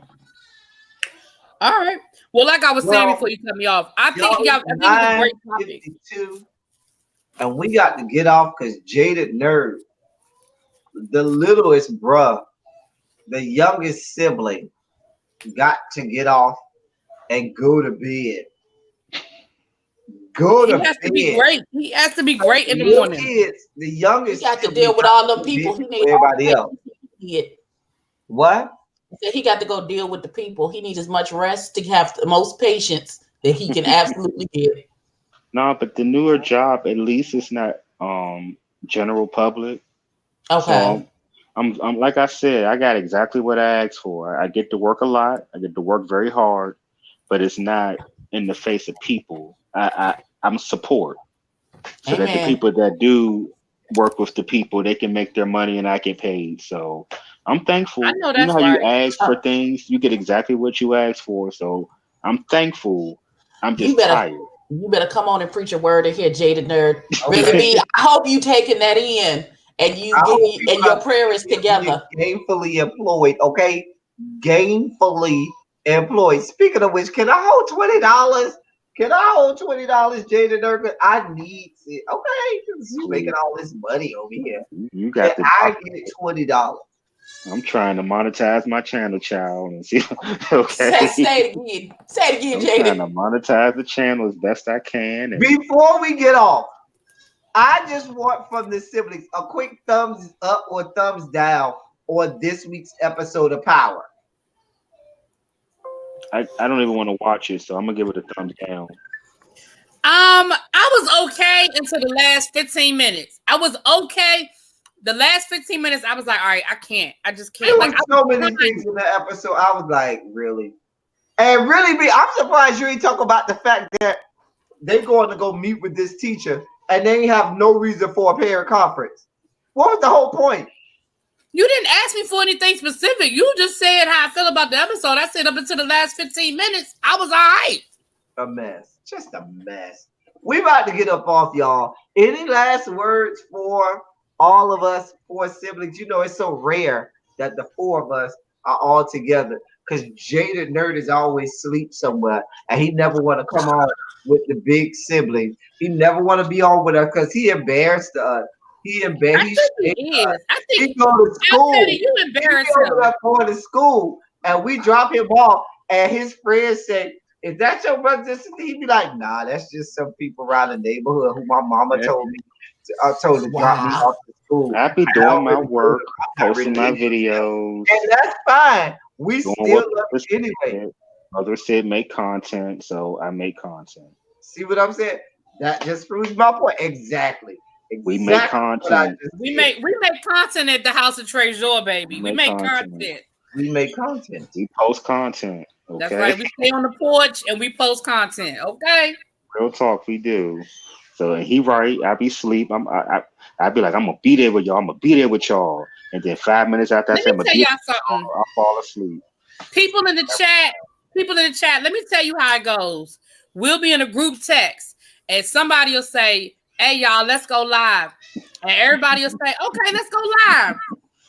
All right. Well, like I was saying Well, before you cut me off, I think y'all, y'all. it's I think it's a great topic. 9:52, and we got to get off because Jaded Nerd, the littlest bruh, the youngest sibling, got to get off and go to bed. Go to He has bed. to be great. He has to be great in the Little morning. kids, the youngest. He got to sibling deal with got all to them go people. to He bed need before all everybody the else. he get. What? He said he got to go deal with the people. He needs as much rest to have the most patience that he can absolutely get. No, but the newer job, at least it's not general public. Okay. So I'm like I said, I got exactly what I asked for. I get to work a lot. I get to work very hard, but it's not in the face of people. I'm support so that the Amen. people that do work with the people, they can make their money and I get paid. So I'm I thankful. know You know that's how you right. ask Uh, for things, you get exactly what you ask for. So I'm thankful. I'm You just better tired. come on and preach a word in here, Jaded Nerd. Really Okay. be. I hope you taking that in and I hope people and your prayer is being together. gainfully employed. Okay, gainfully employed. Speaking of which, can I hold $20? Can I hold $20, Jada Durkin? I need it. Okay, 'cause you making all this money over here. You Can got the I get $20? I'm trying to monetize my channel, child, and see. Okay, Say it again. Say it again, I'm trying to Jaded. monetize the channel as best I can, and Before we get off, I just want from the siblings a quick thumbs up or thumbs down on this week's episode of Power. I don't even want to watch it, so I'm gonna give it a thumbs down. I was okay until the last 15 minutes. I was okay. The last 15 minutes, I was like, all right, I can't. I just There can't. was Like, I so was many trying. things in the episode. I was like, really? And really, I'm surprised you ain't talk about the fact that they going to go meet with this teacher and they have no reason for a parent conference. What was the whole point? You didn't ask me for anything specific. You just said how I feel about the episode. I said up until the last 15 minutes, I was all right. A mess. Just a mess. We about to get up off y'all. Any last words for all of us four siblings? You know, it's so rare that the four of us are all together because Jaded Nerd is always sleep somewhere and he never want to come on with the big siblings. He never want to be on with us because he embarrassed us. He I embarrassed. think he is. I He think, go to I'll tell school. you, you He be embarrass over him. there going to school, and we drop him off, and his friends say, "Is that your brother?" He be like, "Nah, that's just some people around the neighborhood who my mama Yeah. told me, told to drop me Wow. off to school." I be I doing don't my really know work, them. I'm not posting really my into them. videos, And that's fine. We doing still what love others you anyway. said. Others said make content, so I make content. See what I'm saying? That just proves my point. Exactly. We make Exactly what I content. just We said. make content at the House of Treasure, We baby. We make make content. content. We make content. We post content. That's Okay, right. We stay on the porch and we post content. Okay. real talk. We do. So and he right. I be sleep. I be like I'm gonna be there with y'all. I'm gonna be there with y'all. And then 5 minutes after I Let say me I'm gonna tell be, y'all something. I fall asleep. People in the chat, let me tell you how it goes. We'll be in a group text and somebody will say, hey, y'all, let's go live. And everybody will say, okay, let's go live.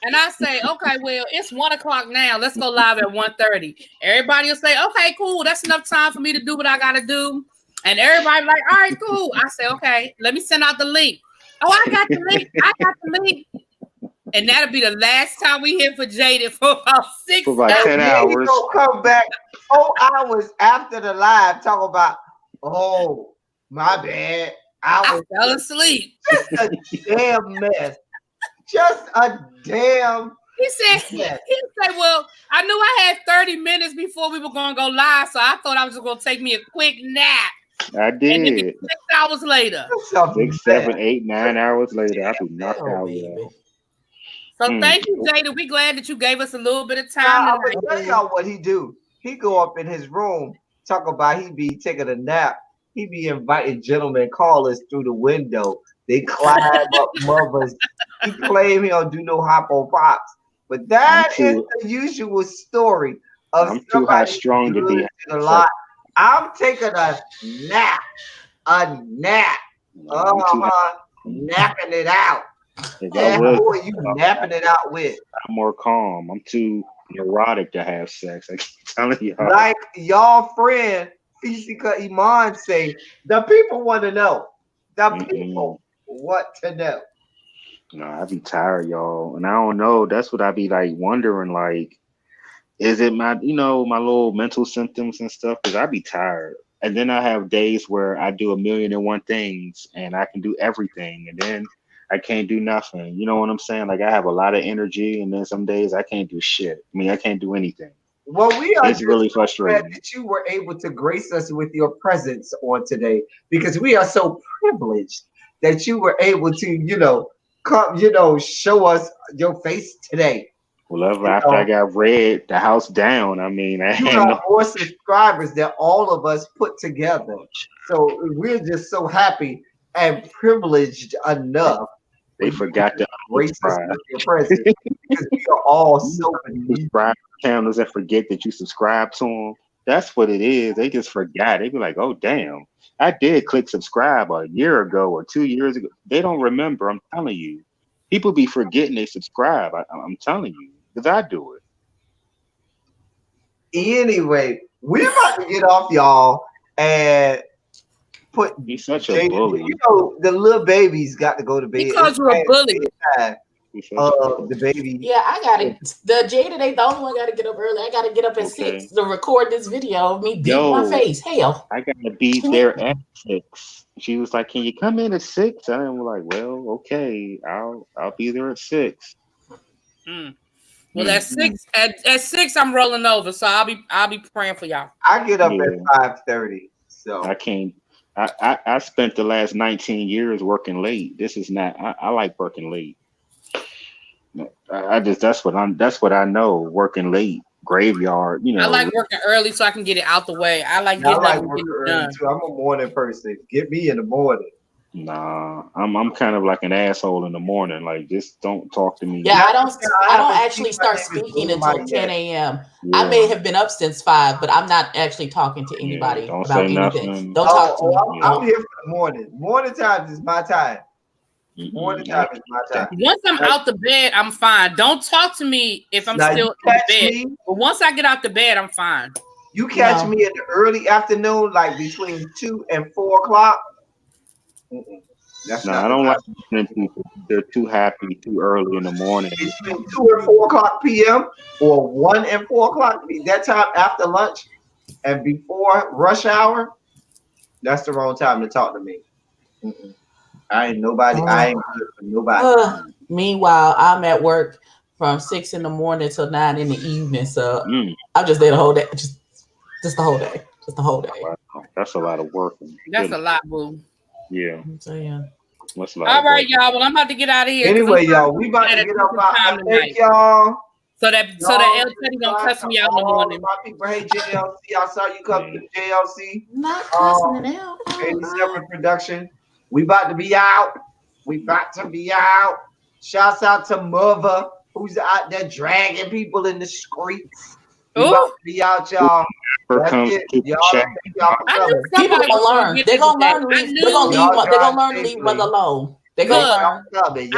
And I say, okay, well, it's 1:00 now. Let's go live at 1:30. Everybody will say, okay, cool. That's enough time for me to do what I got to do. And everybody like, all right, cool. I say, okay, let me send out the link. Oh, I got the link. I got the link. And that'll be the last time we hear for Jaded for about 6 For about hours. 10 And then he hours. gonna come back 4 hours after the live, talk about, oh, my bad. I I was fell asleep. just a damn mess. Just a damn He said, mess. well, I knew I had 30 minutes before we were going to go live, so I thought I was just going to take me a quick nap. I And then did. 6 hours later. Just a 6, mess. 7, 8, 9 hours later, I'll be knocked Oh, out, baby. y'all. So thank you, Jada. We're glad that you gave us a little bit of time Now, I'm tonight. gonna tell y'all what he do. He go up in his room, talk about he be taking a nap. He be inviting gentlemen callers through the window. They climb up mothers. He claim he don't do no hop on pops. But that is the usual story of I'm too high somebody strong to be. a lot. I'm taking a nap. A nap. Napping it out. If I And was, who are you napping it out with? I'm more calm. I'm too neurotic to have sex. I keep telling y'all. Like y'all friend Fisika Iman say, the people want to know. The people want to know. No, I be tired, y'all, and I don't know. That's what I be like wondering. Like, Is it my, my little mental symptoms and stuff? Because I be tired. And then I have days where I do 1,000,001 things and I can do everything. And then I can't do nothing. You know what I'm saying? Like I have a lot of energy and then some days I can't do shit. I mean, I can't do anything. Well, we are It's really just so glad frustrating. that you were able to grace us with your presence on today because we are so privileged that you were able to, come, show us your face today. Well, You after I know, got read the house down, I mean, I you had got no. more subscribers than all of us put together. So we're just so happy and privileged enough for They you to forgot to grace us unsubscribe. with your presence because we are all You so beneath. subscribe to channels and forget that you subscribe to them. That's what it is. They just forgot. They be like, "Oh, damn, I did click subscribe a year ago or 2 years ago." They don't remember. I'm telling you, people be forgetting they subscribe. I'm telling you, because I do it. Anyway, we're about to get off, y'all, and put He's such a Jaded. bully. The little baby's got to go to bed. Because It's you're a past bully. bedtime. He's such a bully. The baby. Yeah, I gotta. The Jaded ain't the only one. Got to get up early. I got to get up at Okay. 6 to record this video of me beating my Yo, face. Hell, I gotta be there at 6. She was like, "Can you come in at 6?" I was like, "Well, okay, I'll be there at 6." Mm. Well, at 6, at 6, I'm rolling over, so I'll be praying for y'all. I get up Yeah, at 5:30. So I can't. I spent the last 19 years working late. This is not. I like working late. I just that's what I know. Working late, graveyard. I like working early so I can get it out the way. I like getting I up like and getting working it early done. too. I'm a morning person. Get me in the morning. Nah, I'm kind of like an asshole in the morning. Like, just don't talk to me. yeah, I don't haven't actually seen my start name is speaking Boomite until 10 yet. a.m. I Yeah, may have been up since 5, but I'm not actually talking to yeah. anybody Don't say about anything. nothing. Don't talk to me. I'm Yeah. here for the morning. Morning time is my time. Morning Mm-mm. time is my time. Once I'm out the bed, I'm fine. Don't talk to me if I'm Now still you in the catch bed. me. But once I get out the bed, I'm fine. You catch No. me in the early afternoon, like between 2 and 4 o'clock. Mm-mm. That's No, not I the don't like time. morning people. They're too happy too early in the morning. Between 2 and 4 o'clock p.m. or 1 and 4 o'clock, that time after lunch and before rush hour, that's the wrong time to talk to me. Mm-mm. I ain't nobody. I ain't good for nobody. Meanwhile, I'm at work from 6 in the morning till 9 in the evening. So Mm. I'm just there the whole day. Just the whole day. Just the whole day. Wow. That's a lot of work. That's a lot, boo. Yeah, So yeah. that's a lot All of right, work. y'all. Well, I'm about to get out of here. 'cause Anyway, I'm y'all, we about to at a get up. different time Thank tonight. y'all. So that Y'all, El Teddy don't cuss me out in the all morning. of my people. Hey, JLC, I saw you come to the JLC. Not cussing it out. 87 production. We about to be out. We about to be out. Shouts out to Mother, who's out there dragging people in the streets. We about to be out, y'all. Here That's comes it. Keep Y'all, Check. thank y'all for I knew coming. People somebody was gonna gonna learn. get They're me gonna today. learn to I leave. They're gonna knew. leave. Y'all They're gonna drive learn to leave safely. mother alone. They're Look, gonna learn. Y'all coming.